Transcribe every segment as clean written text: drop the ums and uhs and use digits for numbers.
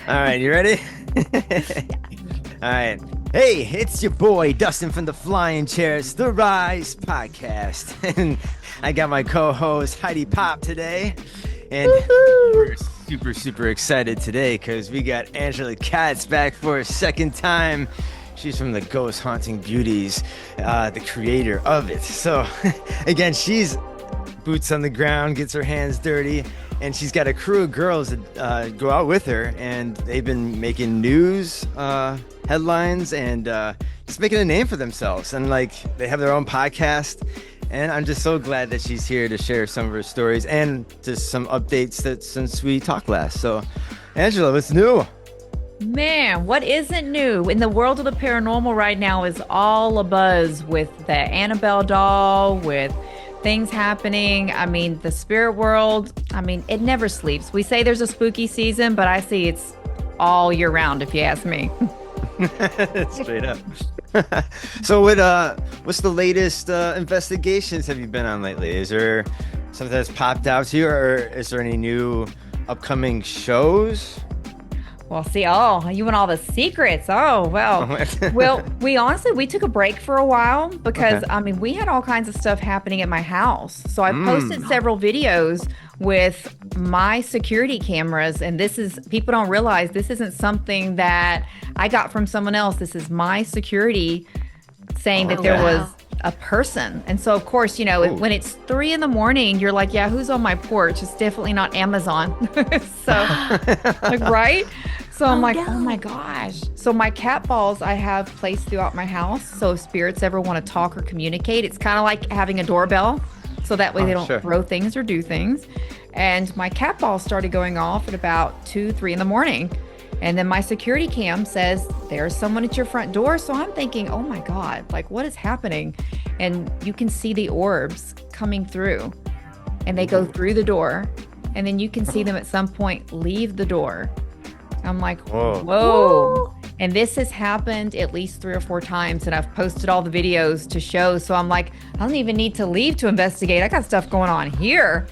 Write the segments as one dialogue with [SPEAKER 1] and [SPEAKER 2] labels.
[SPEAKER 1] All right, you ready? All right. Hey, it's your boy Dustin from the Flying Chairs, the Rise podcast. And I got my co-host Heidi Pop today. And we're super excited today because we got Angela Kaatz back for a second time. She's from the Ghost Haunting Beauties, the creator of it. So again, she's boots on the ground, gets her hands dirty, and she's got a crew of girls that go out with her, and they've been making news headlines and just making a name for themselves. And like they have their own podcast, and I'm just so glad that she's here to share some of her stories and just some updates that since we talked last. So, Angela, what's new?
[SPEAKER 2] Man, what isn't new? In the world of the paranormal right now is all abuzz with the Annabelle doll, with things happening. I mean, the spirit world, I mean, it never sleeps. We say there's a spooky season, but I see it's all year round, if you ask me.
[SPEAKER 1] Straight up. So what's the latest investigations have you been on lately? Is there something that's popped out to you, or is there any new upcoming shows?
[SPEAKER 2] Well, see, you want all the secrets. Oh, well, we took a break for a while because,
[SPEAKER 1] Okay.
[SPEAKER 2] I mean, we had all kinds of stuff happening at my house. So I posted several videos with my security cameras. And people don't realize this isn't something that I got from someone else. This is my security saying that there was a person. And so, of course, when it's 3 a.m, you're like, yeah, who's on my porch? It's definitely not Amazon. So, like, right? So I'm like, oh my gosh. So my cat balls I have placed throughout my house. So if spirits ever want to talk or communicate, it's kind of like having a doorbell. So that way they don't throw things or do things. And my cat balls started going off at about 2, 3 a.m. And then my security cam says, there's someone at your front door. So I'm thinking, oh my God, like what is happening? And you can see the orbs coming through and they go through the door. And then you can see them at some point leave the door. I'm like, whoa. And this has happened at least 3 or 4 times. And I've posted all the videos to show. So I'm like, I don't even need to leave to investigate. I got stuff going on here.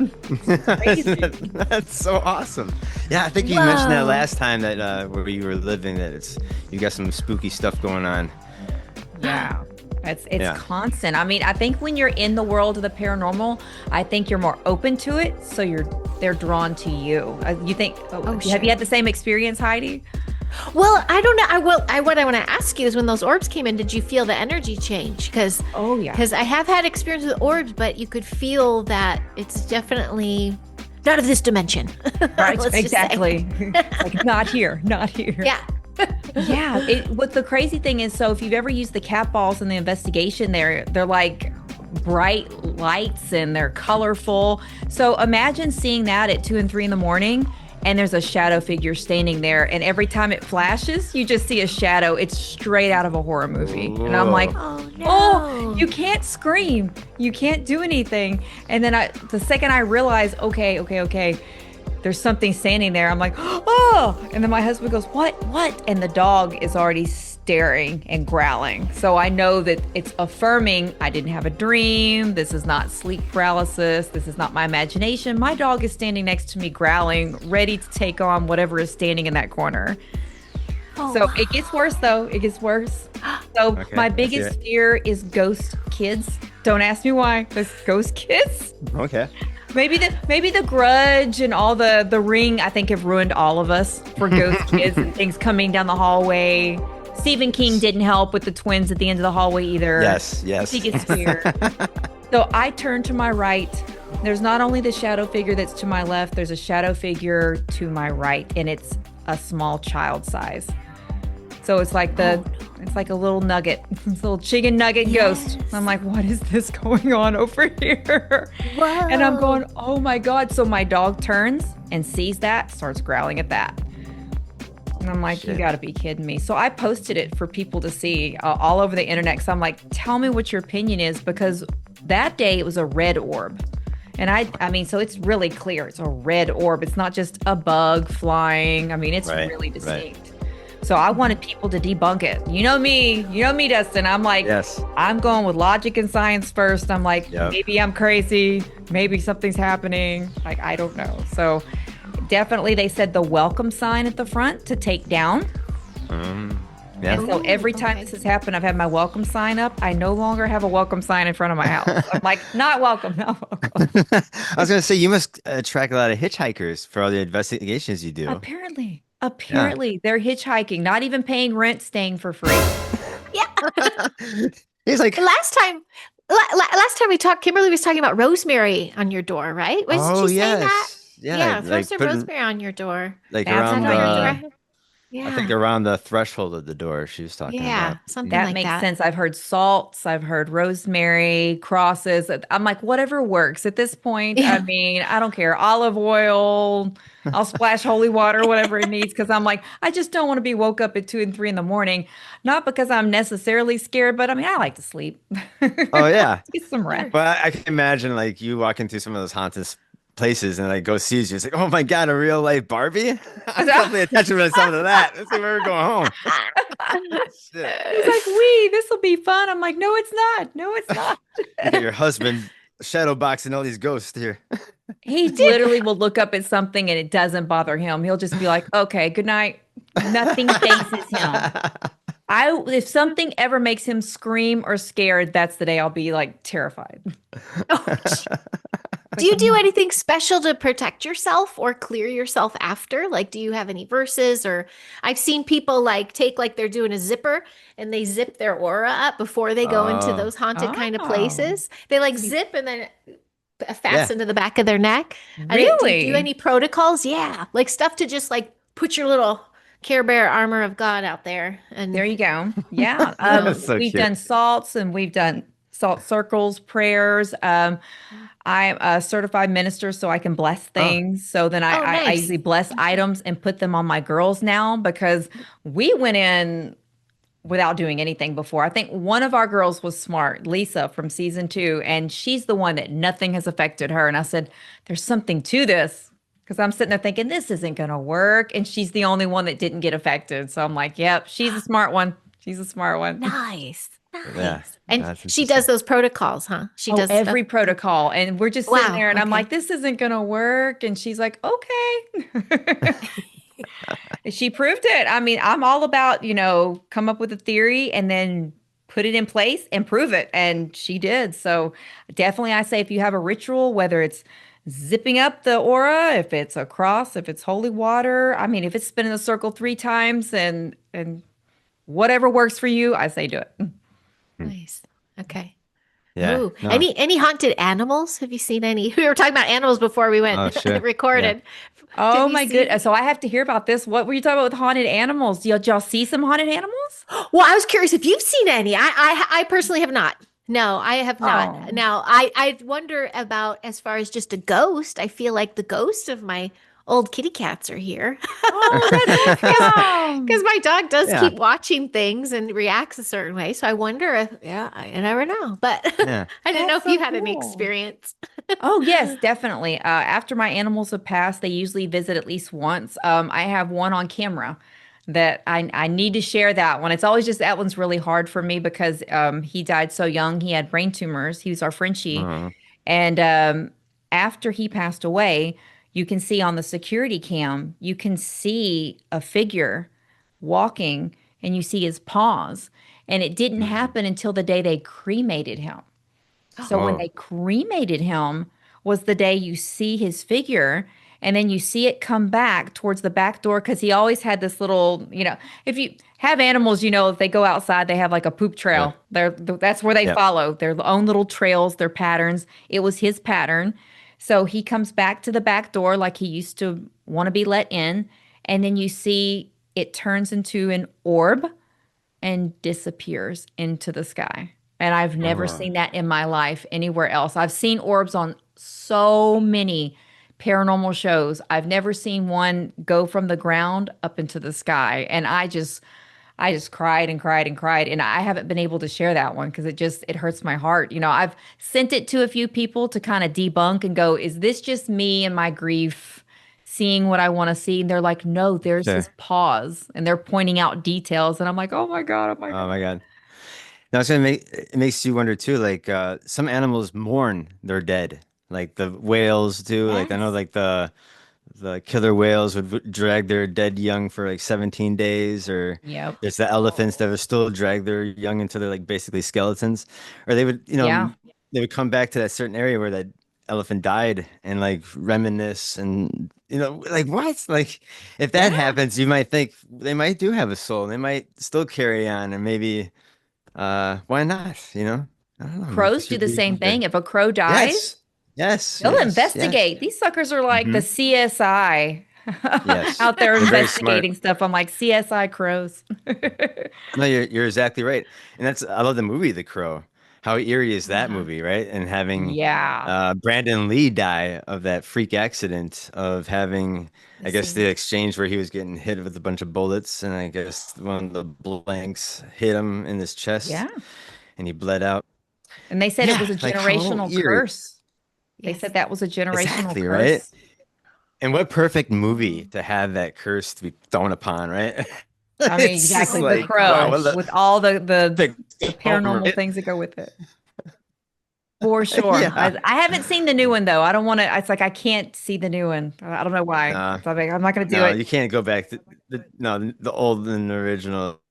[SPEAKER 2] Crazy.
[SPEAKER 1] That's so awesome. Yeah, I think you mentioned that last time that where you were living, that you got some spooky stuff going on.
[SPEAKER 2] Yeah. It's constant. I mean, I think when you're in the world of the paranormal, I think you're more open to it. So they're drawn to you. You think, have you had the same experience, Heidi?
[SPEAKER 3] Well, I don't know. What I want to ask you is when those orbs came in, did you feel the energy change? Because I have had experience with orbs, but you could feel that it's definitely not of this dimension.
[SPEAKER 2] Right, exactly. Like not here.
[SPEAKER 3] Yeah.
[SPEAKER 2] Yeah. What the crazy thing is, so if you've ever used the cat balls in the investigation, they're like bright lights and they're colorful. So imagine seeing that at 2 and 3 in the morning, and there's a shadow figure standing there, and every time it flashes, you just see a shadow. It's straight out of a horror movie.
[SPEAKER 1] Whoa.
[SPEAKER 2] And I'm like,
[SPEAKER 3] Oh, no.
[SPEAKER 2] you can't scream. You can't do anything. And then the second I realize, okay, there's something standing there, I'm like, oh! And then my husband goes, what? And the dog is already staring and growling. So I know that it's affirming I didn't have a dream. This is not sleep paralysis. This is not my imagination. My dog is standing next to me growling, ready to take on whatever is standing in that corner. So it gets worse, though. It gets worse. So my biggest fear is ghost kids. Don't ask me why. There's ghost kids.
[SPEAKER 1] Okay.
[SPEAKER 2] Maybe the Grudge and all the Ring, I think, have ruined all of us for ghost kids and things coming down the hallway. Stephen King didn't help with the twins at the end of the hallway either.
[SPEAKER 1] Yes.
[SPEAKER 2] He gets scared. So I turn to my right. There's not only the shadow figure that's to my left, there's a shadow figure to my right, and it's a small child size. So it's like it's like a little nugget, this little chicken nugget ghost. I'm like, what is this going on over here?
[SPEAKER 3] Whoa.
[SPEAKER 2] And I'm going, oh my God. So my dog turns and sees that, starts growling at that. And I'm like, you gotta be kidding me. So I posted it for people to see all over the internet. So I'm like, tell me what your opinion is, because that day it was a red orb. And I mean, so it's really clear. It's a red orb. It's not just a bug flying. I mean, it's really distinct. Right. So I wanted people to debunk it. You know me, Dustin. I'm like, I'm going with logic and science first. I'm like, maybe I'm crazy. Maybe something's happening. Like, I don't know. So definitely, they said the welcome sign at the front to take down.
[SPEAKER 1] Um, yeah.
[SPEAKER 2] And so every time
[SPEAKER 3] Okay.
[SPEAKER 2] this has happened, I've had my welcome sign up. I no longer have a welcome sign in front of my house. I'm like, not welcome, not welcome.
[SPEAKER 1] I was gonna say you must attract a lot of hitchhikers for all the investigations you do.
[SPEAKER 2] Apparently,
[SPEAKER 1] Yeah.
[SPEAKER 2] apparently they're hitchhiking, not even paying rent, staying for free.
[SPEAKER 3] Yeah.
[SPEAKER 1] He's like,
[SPEAKER 3] Last time we talked, Kimberly was talking about rosemary on your door, right? Wasn't
[SPEAKER 1] oh
[SPEAKER 3] she saying that?
[SPEAKER 1] yes, yeah,
[SPEAKER 3] Yeah, throw
[SPEAKER 1] like
[SPEAKER 3] some
[SPEAKER 1] putting
[SPEAKER 3] rosemary on your door.
[SPEAKER 1] like
[SPEAKER 2] That's
[SPEAKER 3] Is that
[SPEAKER 1] around
[SPEAKER 3] on your
[SPEAKER 2] right.
[SPEAKER 1] the,
[SPEAKER 3] door?
[SPEAKER 1] I think
[SPEAKER 3] Yeah.
[SPEAKER 1] around the threshold of the door she was talking
[SPEAKER 3] Yeah,
[SPEAKER 1] about.
[SPEAKER 3] something
[SPEAKER 2] That
[SPEAKER 3] like
[SPEAKER 2] makes
[SPEAKER 3] that.
[SPEAKER 2] sense. I've heard salts, I've heard rosemary, crosses. I'm like, whatever works at this point. I
[SPEAKER 3] Yeah.
[SPEAKER 2] mean, I don't care. Olive oil, I'll splash holy water, whatever it needs, because I'm like, I just don't want to be woke up at 2 and 3 in the morning. Not because I'm necessarily scared, but I mean, I like to sleep.
[SPEAKER 1] Oh yeah.
[SPEAKER 2] Get some rest.
[SPEAKER 3] Sure.
[SPEAKER 1] But I can imagine like you walking through some of those haunted places and like go sees you. It's like, oh my God, a real life Barbie? I'm definitely attaching myself to that. Let's see where we're going home. Shit.
[SPEAKER 2] He's like, "Wee, this will be fun." I'm like, "No, it's not. No, it's not."
[SPEAKER 1] You got your husband shadow boxing all these ghosts here.
[SPEAKER 2] He literally will look up at something and it doesn't bother him. He'll just be like, "Okay, good night." Nothing phases him. If something ever makes him scream or scared, that's the day I'll be like terrified.
[SPEAKER 3] Oh, do you do anything special to protect yourself or clear yourself after? Like, do you have any verses? Or I've seen people like take like they're doing a zipper and they zip their aura up before they go into
[SPEAKER 1] Oh,
[SPEAKER 3] those haunted kind of
[SPEAKER 2] Oh,
[SPEAKER 3] places. They like
[SPEAKER 2] see,
[SPEAKER 3] zip and then
[SPEAKER 1] yeah.
[SPEAKER 3] fasten to the back of their neck. Do you do
[SPEAKER 2] really?
[SPEAKER 3] any protocols? Yeah, like stuff to just like put your little Care Bear armor of God out there and
[SPEAKER 2] There you go. Yeah.
[SPEAKER 1] That's so
[SPEAKER 2] We've
[SPEAKER 1] cute.
[SPEAKER 2] done salts and we've done salt circles, prayers. I'm a certified minister, so I can bless
[SPEAKER 1] Oh,
[SPEAKER 2] things. So then
[SPEAKER 3] oh,
[SPEAKER 2] I
[SPEAKER 3] nice.
[SPEAKER 2] usually bless items and put them on my girls now because we went in without doing anything before. I think one of our girls was smart, Lisa from season 2, and she's the one that nothing has affected her. And I said, there's something to this because I'm sitting there thinking this isn't going to work. And she's the only one that didn't get affected. So I'm like, yep, she's a smart one. She's a smart one.
[SPEAKER 3] Nice.
[SPEAKER 1] yeah.
[SPEAKER 3] Nice. And
[SPEAKER 1] That's
[SPEAKER 3] she
[SPEAKER 1] interesting.
[SPEAKER 3] does those protocols, huh? She
[SPEAKER 2] Oh,
[SPEAKER 3] does stuff.
[SPEAKER 2] every protocol. And we're just sitting
[SPEAKER 3] Wow.
[SPEAKER 2] there and I'm
[SPEAKER 3] Okay.
[SPEAKER 2] like, this isn't going to work. And she's like, okay. She proved it. I mean, I'm all about, come up with a theory and then put it in place and prove it. And she did. So definitely, I say if you have a ritual, whether it's zipping up the aura, if it's a cross, if it's holy water, I mean, if it's spinning a circle 3 times and whatever works for you, I say do it.
[SPEAKER 1] Hmm.
[SPEAKER 3] Nice. Okay.
[SPEAKER 1] Yeah.
[SPEAKER 3] Ooh.
[SPEAKER 1] No.
[SPEAKER 3] Any haunted animals? Have you seen any? We were talking about animals before we went
[SPEAKER 1] Oh, sure. Yeah.
[SPEAKER 3] recorded. Have
[SPEAKER 2] Oh
[SPEAKER 3] you
[SPEAKER 2] my
[SPEAKER 3] seen?
[SPEAKER 2] goodness. So I have to hear about this. What were you talking about with haunted animals? Did y'all see some haunted animals?
[SPEAKER 3] Well, I was curious if you've seen any. I personally have not. No, I have not.
[SPEAKER 2] Oh.
[SPEAKER 3] Now, I wonder about as far as just a ghost. I feel like the ghost of my old kitty cats are here.
[SPEAKER 2] Oh, that's
[SPEAKER 3] Because
[SPEAKER 2] awesome.
[SPEAKER 3] my dog does
[SPEAKER 1] Yeah.
[SPEAKER 3] keep watching things and reacts a certain way. So I wonder if, yeah, I never know. But
[SPEAKER 1] Yeah.
[SPEAKER 3] I didn't know
[SPEAKER 2] That's
[SPEAKER 3] if you
[SPEAKER 2] so
[SPEAKER 3] had any
[SPEAKER 2] cool.
[SPEAKER 3] experience.
[SPEAKER 2] Oh, yes, definitely. After my animals have passed, they usually visit at least once. I have one on camera that I need to share that one. It's always just that one's really hard for me because he died so young. He had brain tumors. He was our Frenchie.
[SPEAKER 1] Oh,
[SPEAKER 2] And after he passed away, you can see on the security cam, you can see a figure walking and you see his paws. And it didn't
[SPEAKER 1] mhm.
[SPEAKER 2] happen until the day they cremated him. So when
[SPEAKER 1] Oh,
[SPEAKER 2] they cremated him was the day you see his figure and then you see it come back towards the back door because he always had this little, if you have animals, if they go outside, they have like a poop
[SPEAKER 1] yeah.
[SPEAKER 2] trail. That's where they
[SPEAKER 1] Yeah.
[SPEAKER 2] follow their own little trails, their patterns. It was his pattern. So he comes back to the back door like he used to want to be let in. And then you see it turns into an orb and disappears into the sky. And I've never
[SPEAKER 1] Oh,
[SPEAKER 2] seen that in my life anywhere else. I've seen orbs on so many paranormal shows. I've never seen one go from the ground up into the sky. And I just cried and cried and cried. And I haven't been able to share that one because it hurts my heart. I've sent it to a few people to kind of debunk and go, is this just me and my grief seeing what I want to see? And they're like, no, there's his
[SPEAKER 1] sure.
[SPEAKER 2] paws. And they're pointing out details. And I'm like, oh my God, oh my
[SPEAKER 1] Oh
[SPEAKER 2] God.
[SPEAKER 1] my God. Now it's gonna make it makes you wonder too. Like some animals mourn their dead, like the whales do. Like I know,
[SPEAKER 3] Yes.
[SPEAKER 1] like the the killer whales would drag their dead young for like 17 days, or
[SPEAKER 2] Yep.
[SPEAKER 1] there's the elephants that would still drag their young until they're like basically skeletons, or they would,
[SPEAKER 2] Yeah.
[SPEAKER 1] they would come back to that certain area where that elephant died and like reminisce, and like what? Like if that
[SPEAKER 2] Yeah.
[SPEAKER 1] happens, you might think they might do have a soul. They might still carry on, and maybe why not? I don't know. Maybe
[SPEAKER 2] Crows do
[SPEAKER 1] should
[SPEAKER 2] the
[SPEAKER 1] be
[SPEAKER 2] same thing. If a crow dies,
[SPEAKER 1] yes, yes,
[SPEAKER 2] they'll
[SPEAKER 1] yes, yes.
[SPEAKER 2] investigate. These suckers are like the
[SPEAKER 1] Hmm.
[SPEAKER 2] CSI
[SPEAKER 1] Yes,
[SPEAKER 2] out there
[SPEAKER 1] they're very smart.
[SPEAKER 2] investigating stuff. I'm like CSI crows.
[SPEAKER 1] No, you're exactly right. And I love the movie The Crow. How eerie is that
[SPEAKER 3] Yeah.
[SPEAKER 1] movie, right? And having
[SPEAKER 2] Yeah.
[SPEAKER 1] Brandon Lee die of that freak accident of having,
[SPEAKER 3] The
[SPEAKER 1] I guess, the
[SPEAKER 3] scene.
[SPEAKER 1] exchange where he was getting hit with a bunch of bullets, and I guess one of the blanks hit him in his chest
[SPEAKER 2] Yeah.
[SPEAKER 1] and he bled out.
[SPEAKER 2] And they said it
[SPEAKER 1] Yeah,
[SPEAKER 2] was a
[SPEAKER 1] like how
[SPEAKER 2] generational
[SPEAKER 1] eerie.
[SPEAKER 2] curse. They said
[SPEAKER 3] Yes.
[SPEAKER 2] that was a generational
[SPEAKER 1] Exactly, right?
[SPEAKER 2] curse.
[SPEAKER 1] And what perfect movie to have that curse to be thrown upon, right?
[SPEAKER 2] I mean,
[SPEAKER 1] It's just
[SPEAKER 2] exactly.
[SPEAKER 3] Oh
[SPEAKER 2] The
[SPEAKER 3] my
[SPEAKER 1] like, wow,
[SPEAKER 2] crow
[SPEAKER 1] what
[SPEAKER 3] gosh.
[SPEAKER 1] a
[SPEAKER 2] with all
[SPEAKER 1] perfect
[SPEAKER 2] the
[SPEAKER 1] film,
[SPEAKER 2] paranormal
[SPEAKER 1] right?
[SPEAKER 2] things that go with it. For sure.
[SPEAKER 1] Yeah.
[SPEAKER 2] I haven't seen the new one though. I don't want to. It's like I can't see the new one. I don't know why.
[SPEAKER 1] Nah,
[SPEAKER 2] So I'm like, I'm not going to do
[SPEAKER 1] no,
[SPEAKER 2] it.
[SPEAKER 1] you can't go back to no, the old and original.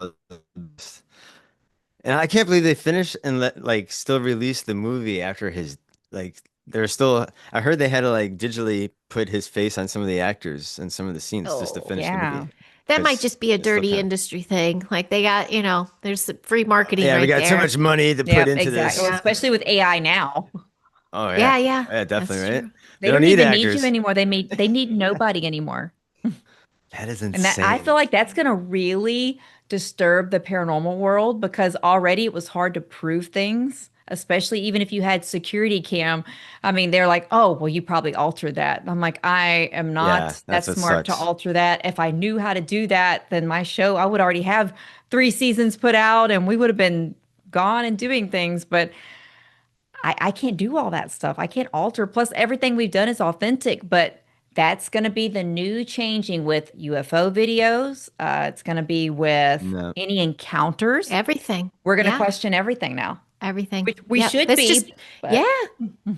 [SPEAKER 1] And I can't believe they finished and still release the movie after his like they're still I heard they had to like digitally put his face on some of the actors and some of the scenes just to
[SPEAKER 3] Oh,
[SPEAKER 1] finish the
[SPEAKER 2] Yeah.
[SPEAKER 1] movie
[SPEAKER 3] that might
[SPEAKER 1] because
[SPEAKER 3] just be a
[SPEAKER 1] it's still
[SPEAKER 3] dirty
[SPEAKER 1] kind of
[SPEAKER 3] industry thing. Like they got, there's some free marketing
[SPEAKER 1] yeah, we
[SPEAKER 3] right
[SPEAKER 1] got too
[SPEAKER 3] there.
[SPEAKER 1] much money to put
[SPEAKER 2] Yep.
[SPEAKER 1] into
[SPEAKER 2] Exactly. Well,
[SPEAKER 1] this.
[SPEAKER 3] Yeah.
[SPEAKER 2] especially with AI now,
[SPEAKER 1] Oh
[SPEAKER 3] Yeah,
[SPEAKER 1] yeah.
[SPEAKER 3] yeah.
[SPEAKER 1] Yeah,
[SPEAKER 3] That's
[SPEAKER 1] definitely, right?
[SPEAKER 3] true.
[SPEAKER 1] They
[SPEAKER 2] they
[SPEAKER 1] don't
[SPEAKER 2] don't
[SPEAKER 1] need
[SPEAKER 2] even need you
[SPEAKER 1] actors.
[SPEAKER 2] anymore. They need nobody anymore.
[SPEAKER 1] That is
[SPEAKER 2] And that I feel
[SPEAKER 1] insane.
[SPEAKER 2] like that's going to really disturb the paranormal world because already it was hard to prove things, especially even if you had security cam. I mean, they're like, "Oh, well, you probably altered that." And I'm like, "I am
[SPEAKER 1] Yeah,
[SPEAKER 2] not that
[SPEAKER 1] that's what
[SPEAKER 2] smart to
[SPEAKER 1] sucks.
[SPEAKER 2] alter that. If I knew how to do that, then my show, I would already have 3 seasons put out and we would have been gone and doing things, but I can't do all that stuff. I can't alter. Plus, everything we've done is authentic, but that's going to be the new changing with UFO videos. It's going to be with
[SPEAKER 1] No.
[SPEAKER 2] any encounters.
[SPEAKER 3] Everything.
[SPEAKER 2] We're going to
[SPEAKER 3] Yeah.
[SPEAKER 2] question everything now,
[SPEAKER 3] Everything.
[SPEAKER 2] which we
[SPEAKER 3] Yep.
[SPEAKER 2] should
[SPEAKER 3] It's just
[SPEAKER 2] be. But
[SPEAKER 3] yeah.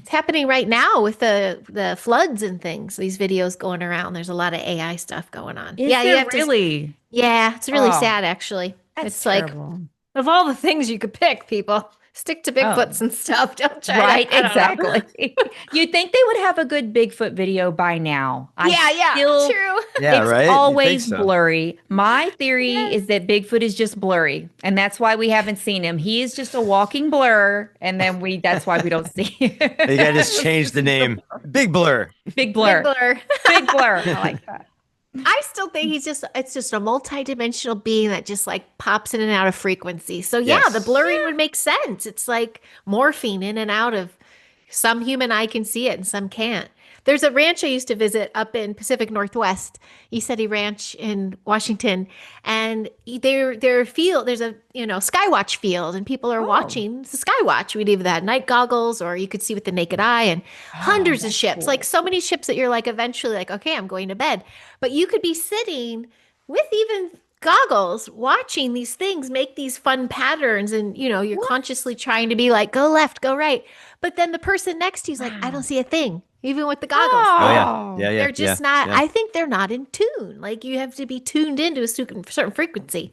[SPEAKER 3] It's happening right now with the floods and things. These videos going around. There's a lot of AI stuff going on.
[SPEAKER 2] is
[SPEAKER 3] Yeah, you
[SPEAKER 2] there
[SPEAKER 3] have to
[SPEAKER 2] really?
[SPEAKER 3] yeah, it's really
[SPEAKER 2] Oh,
[SPEAKER 3] sad actually.
[SPEAKER 2] that's
[SPEAKER 3] It's like
[SPEAKER 2] terrible.
[SPEAKER 3] of all the things you could pick, people, stick to
[SPEAKER 2] Oh,
[SPEAKER 3] Bigfoots and stuff. Don't try
[SPEAKER 2] right.
[SPEAKER 3] to, I don't know.
[SPEAKER 2] Exactly. You'd think they would have a good Bigfoot video by now. I
[SPEAKER 3] Yeah, yeah,
[SPEAKER 2] still
[SPEAKER 3] true.
[SPEAKER 1] Yeah,
[SPEAKER 2] It's
[SPEAKER 1] right? You think
[SPEAKER 2] always
[SPEAKER 1] so.
[SPEAKER 2] blurry. My theory
[SPEAKER 3] Yes.
[SPEAKER 2] is that Bigfoot is just blurry, and that's why we haven't seen him. He is just a walking blur, and then that's why we don't see him.
[SPEAKER 1] You gotta just change the name. Big Blur.
[SPEAKER 2] Big
[SPEAKER 3] Big
[SPEAKER 2] blur.
[SPEAKER 3] blur.
[SPEAKER 2] Big blur. I like that.
[SPEAKER 3] I still think it's just a multi-dimensional being that just like pops in and out of frequency. So yeah, the
[SPEAKER 1] Yes.
[SPEAKER 3] blurring would make sense. It's like morphine in and out of some human eye can see it and some can't. There's a ranch I used to visit up in Pacific Northwest, East Ranch in Washington, and their field, there's a Skywatch field, and people are
[SPEAKER 2] Oh,
[SPEAKER 3] watching the Skywatch. We'd either had night goggles or you could see with the naked eye, and
[SPEAKER 2] oh,
[SPEAKER 3] hundreds of
[SPEAKER 2] that's
[SPEAKER 3] ships, like
[SPEAKER 2] cool.
[SPEAKER 3] so many ships that you're like eventually like, okay, I'm going to bed. But you could be sitting with even goggles watching these things make these fun patterns, and you're
[SPEAKER 2] What?
[SPEAKER 3] consciously trying to be like go left, go right, but then the person next to you's like, I don't
[SPEAKER 2] Wow.
[SPEAKER 3] see a thing even with the goggles.
[SPEAKER 1] Oh yeah.
[SPEAKER 2] Oh,
[SPEAKER 1] Yeah, yeah,
[SPEAKER 3] They're
[SPEAKER 1] yeah,
[SPEAKER 3] just not,
[SPEAKER 1] yeah.
[SPEAKER 3] I think they're not in tune. Like you have to be tuned into a certain frequency.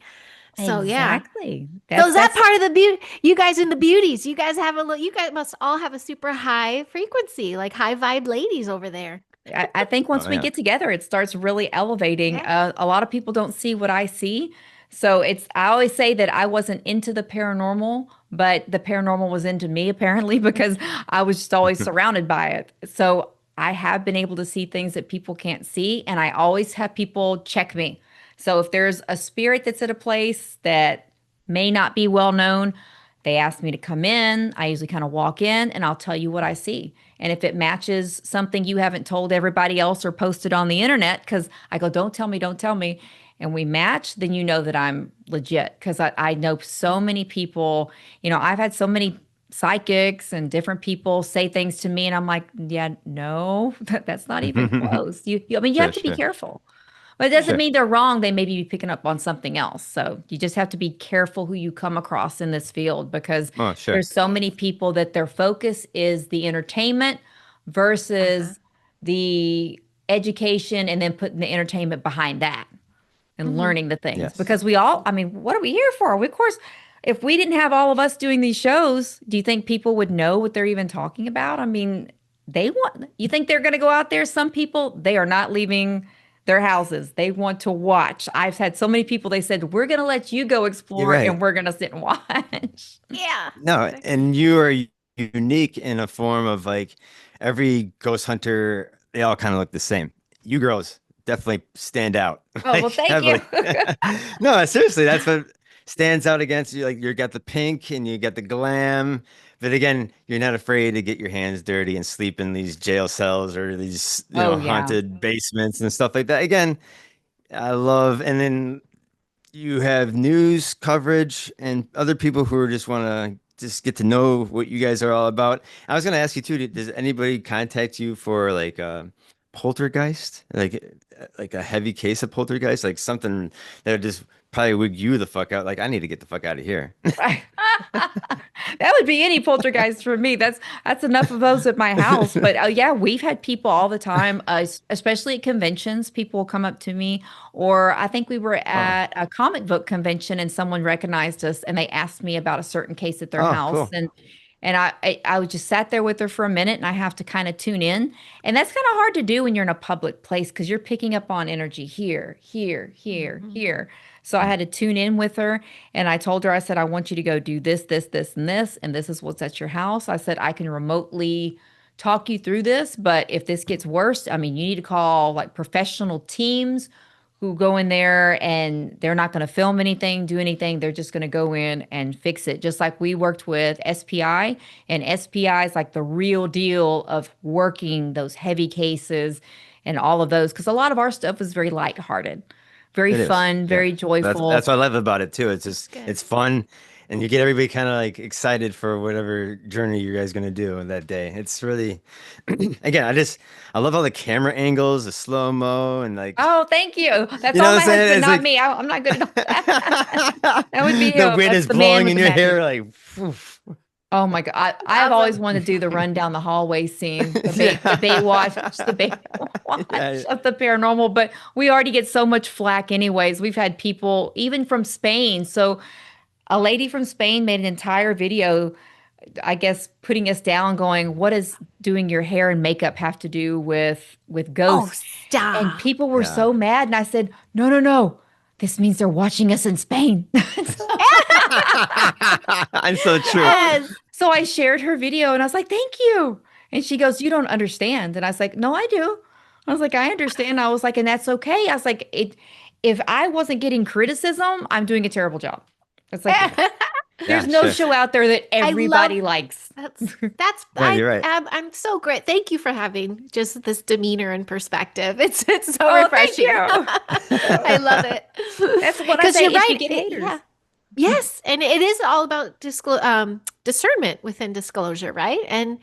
[SPEAKER 3] So yeah.
[SPEAKER 2] exactly.
[SPEAKER 3] So is that
[SPEAKER 2] That's
[SPEAKER 3] part of the beauty? You guys in the beauties, you guys have you guys must all have a super high frequency, like high vibe ladies over there.
[SPEAKER 2] I think once
[SPEAKER 1] Oh
[SPEAKER 2] we
[SPEAKER 1] yeah.
[SPEAKER 2] get together, it starts really elevating.
[SPEAKER 3] Yeah.
[SPEAKER 2] A lot of people don't see what I see. So I always say that I wasn't into the paranormal, but the paranormal was into me apparently because I was just always surrounded by it. So I have been able to see things that people can't see. And I always have people check me. So if there's a spirit that's at a place that may not be well known, they ask me to come in. I usually kind of walk in and I'll tell you what I see. And if it matches something you haven't told everybody else or posted on the internet, because I go, don't tell me, and we match, then you know that I'm legit. Because I know so many people, I've had so many psychics and different people say things to me, and I'm like, yeah, no, that's not even close. I mean, you have
[SPEAKER 1] Sure,
[SPEAKER 2] to be
[SPEAKER 1] sure,
[SPEAKER 2] careful. But it doesn't
[SPEAKER 1] sure.
[SPEAKER 2] mean they're wrong. They may be picking up on something else. So you just have to be careful who you come across in this field because
[SPEAKER 1] Oh, sure.
[SPEAKER 2] there's so many people that their focus is the entertainment
[SPEAKER 3] Uh-huh.
[SPEAKER 2] versus the education and then putting the entertainment behind that and
[SPEAKER 3] Mhm.
[SPEAKER 2] learning the things.
[SPEAKER 1] Yes.
[SPEAKER 2] Because we all, I mean, what are we here for? We, of course, if we didn't have all of us doing these shows, do you think people would know what they're even talking about? I mean, you think they're going to go out there? Some people, they are not leaving their houses. They want to watch. I've had so many people, they said, we're going to let you go
[SPEAKER 1] You're
[SPEAKER 2] explore
[SPEAKER 1] right.
[SPEAKER 2] and we're going to sit and watch.
[SPEAKER 3] Yeah.
[SPEAKER 1] No, and you are unique in a form of like every ghost hunter, they all kind of look the same. You girls definitely stand out
[SPEAKER 2] Oh, well,
[SPEAKER 1] like
[SPEAKER 2] thank you.
[SPEAKER 1] heavily. No, seriously, that's what stands out against you. Like you got the pink and you got the glam, but again, you're not afraid to get your hands dirty and sleep in these jail cells or these,
[SPEAKER 2] Oh, yeah.
[SPEAKER 1] haunted basements and stuff like that. Again, I love, and then you have news coverage and other people who just want to just get to know what you guys are all about. I was going to ask you too, does anybody contact you for like poltergeist, like a heavy case of poltergeist, like something that would just probably wig you the fuck out? Like I need to get the fuck out of here.
[SPEAKER 2] Right. That would be any poltergeist for me. That's enough of those at my house. But yeah, we've had people all the time, especially at conventions. People will come up to me, or I think we were
[SPEAKER 1] Oh,
[SPEAKER 2] at a comic book convention and someone recognized us and they asked me about a certain case at their
[SPEAKER 1] oh,
[SPEAKER 2] house,
[SPEAKER 1] cool.
[SPEAKER 2] and I was just sat there with her for a minute and I have to kind of tune in. And that's kind of hard to do when you're in a public place because you're picking up on energy here, here, here,
[SPEAKER 3] Mhm.
[SPEAKER 2] here. So I had to tune in with her and I told her, I said, I want you to go do this, this, this, and this is what's at your house. I said, I can remotely talk you through this, but if this gets worse, I mean, you need to call like professional teams who go in there and they're not going to film anything, do anything. They're just going to go in and fix it. Just like we worked with SPI, and SPI is like the real deal of working those heavy cases and all of those. Because a lot of our stuff was very lighthearted, very
[SPEAKER 1] It is.
[SPEAKER 2] fun,
[SPEAKER 1] Yeah.
[SPEAKER 2] very
[SPEAKER 1] That's
[SPEAKER 2] joyful.
[SPEAKER 1] what I love about it too. It's
[SPEAKER 3] That's
[SPEAKER 1] just
[SPEAKER 3] good.
[SPEAKER 1] it's fun and you get everybody kind of like excited for whatever journey you guys gonna do that day. It's really again, I love all the camera angles, the slow-mo and like
[SPEAKER 2] Oh, thank you. That's
[SPEAKER 1] you know
[SPEAKER 2] all
[SPEAKER 1] what I'm
[SPEAKER 2] my
[SPEAKER 1] saying?
[SPEAKER 2] husband,
[SPEAKER 1] It's
[SPEAKER 2] not
[SPEAKER 1] like
[SPEAKER 2] me. I'm not good at all that. That would be
[SPEAKER 1] the
[SPEAKER 2] him.
[SPEAKER 1] wind
[SPEAKER 2] That's
[SPEAKER 1] is
[SPEAKER 2] the man
[SPEAKER 1] blowing
[SPEAKER 2] with
[SPEAKER 1] in
[SPEAKER 2] the
[SPEAKER 1] your
[SPEAKER 2] magic.
[SPEAKER 1] hair like woof.
[SPEAKER 2] Oh my God. I've
[SPEAKER 3] That's
[SPEAKER 2] always
[SPEAKER 3] awesome.
[SPEAKER 2] wanted to do the run down the hallway scene, the Baywatch, the
[SPEAKER 1] Yeah.
[SPEAKER 2] Baywatch
[SPEAKER 1] Yeah.
[SPEAKER 2] of the paranormal, but we already get so much flack anyways. We've had people even from Spain. So a lady from Spain made an entire video, I guess, putting us down, going, what does doing your hair and makeup have to do with
[SPEAKER 3] Oh,
[SPEAKER 2] ghosts? And
[SPEAKER 3] stop.
[SPEAKER 2] people were
[SPEAKER 1] Yeah.
[SPEAKER 2] so mad. And I said, no, no, no. This means they're watching us in Spain.
[SPEAKER 1] I'm so true.
[SPEAKER 2] So,
[SPEAKER 3] Yes.
[SPEAKER 2] so I shared her video and I was like, thank you. And she goes, you don't understand. And I was like, no, I do. I was like, I understand. I was like, and that's okay. I was like, if I wasn't getting criticism, I'm doing a terrible job. It's like, there's
[SPEAKER 1] Yeah,
[SPEAKER 2] no
[SPEAKER 1] sure.
[SPEAKER 2] show out there that
[SPEAKER 3] I love
[SPEAKER 2] everybody likes.
[SPEAKER 3] that's
[SPEAKER 1] No, you're right.
[SPEAKER 3] I'm so great. Thank you for having just this demeanor and perspective. It's so
[SPEAKER 2] Oh, thank
[SPEAKER 3] refreshing.
[SPEAKER 2] you.
[SPEAKER 3] I love it.
[SPEAKER 2] That's what I
[SPEAKER 3] Because
[SPEAKER 2] say
[SPEAKER 3] you're
[SPEAKER 2] if
[SPEAKER 3] right.
[SPEAKER 2] you get haters.
[SPEAKER 3] Yeah. Yes, and it is all about discernment within disclosure, right? And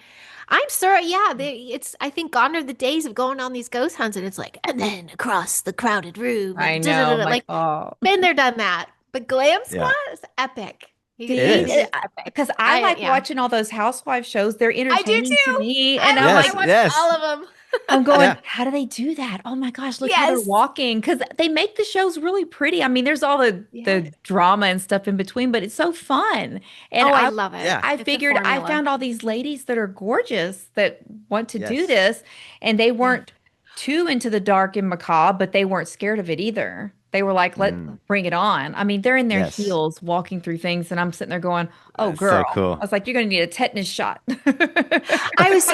[SPEAKER 3] I'm sorry, yeah, it's I think gone are the days of going on these ghost hunts and it's like, and then across the crowded room
[SPEAKER 2] I
[SPEAKER 3] and
[SPEAKER 2] know. I'm like,
[SPEAKER 3] like
[SPEAKER 2] oh.
[SPEAKER 3] been there, done that. But Glam
[SPEAKER 1] Yeah.
[SPEAKER 3] Squad is epic.
[SPEAKER 1] It
[SPEAKER 2] See,
[SPEAKER 1] is.
[SPEAKER 3] Epic.
[SPEAKER 2] because I like
[SPEAKER 3] Yeah.
[SPEAKER 2] watching all those housewife shows. They're
[SPEAKER 3] I do
[SPEAKER 2] entertaining to
[SPEAKER 3] too.
[SPEAKER 2] me. And I'm
[SPEAKER 1] Yes,
[SPEAKER 2] like,
[SPEAKER 3] I watch
[SPEAKER 1] yes.
[SPEAKER 3] all of them.
[SPEAKER 2] I'm going,
[SPEAKER 1] Yeah.
[SPEAKER 2] how do they do that? Oh my gosh, look how they're
[SPEAKER 3] Yes.
[SPEAKER 2] walking. Because they make the shows really pretty. I mean, there's all the
[SPEAKER 3] Yeah.
[SPEAKER 2] the drama and stuff in between, but it's so fun. And
[SPEAKER 3] Oh, I
[SPEAKER 2] I
[SPEAKER 3] love it.
[SPEAKER 1] Yeah.
[SPEAKER 2] I
[SPEAKER 3] It's a
[SPEAKER 2] figured I
[SPEAKER 3] formula.
[SPEAKER 2] found all these ladies that are gorgeous that want to do
[SPEAKER 1] Yes.
[SPEAKER 2] this, and they
[SPEAKER 3] Yeah.
[SPEAKER 2] weren't too into the dark and macabre, but they weren't scared of it either. They were like, let
[SPEAKER 1] Mm,
[SPEAKER 2] bring it on. I mean, they're in their
[SPEAKER 1] yes.
[SPEAKER 2] heels walking through things, and I'm sitting there going, oh,
[SPEAKER 1] That's so
[SPEAKER 2] girl. I
[SPEAKER 1] cool.
[SPEAKER 2] was like, you're gonna need a tetanus shot.
[SPEAKER 3] I was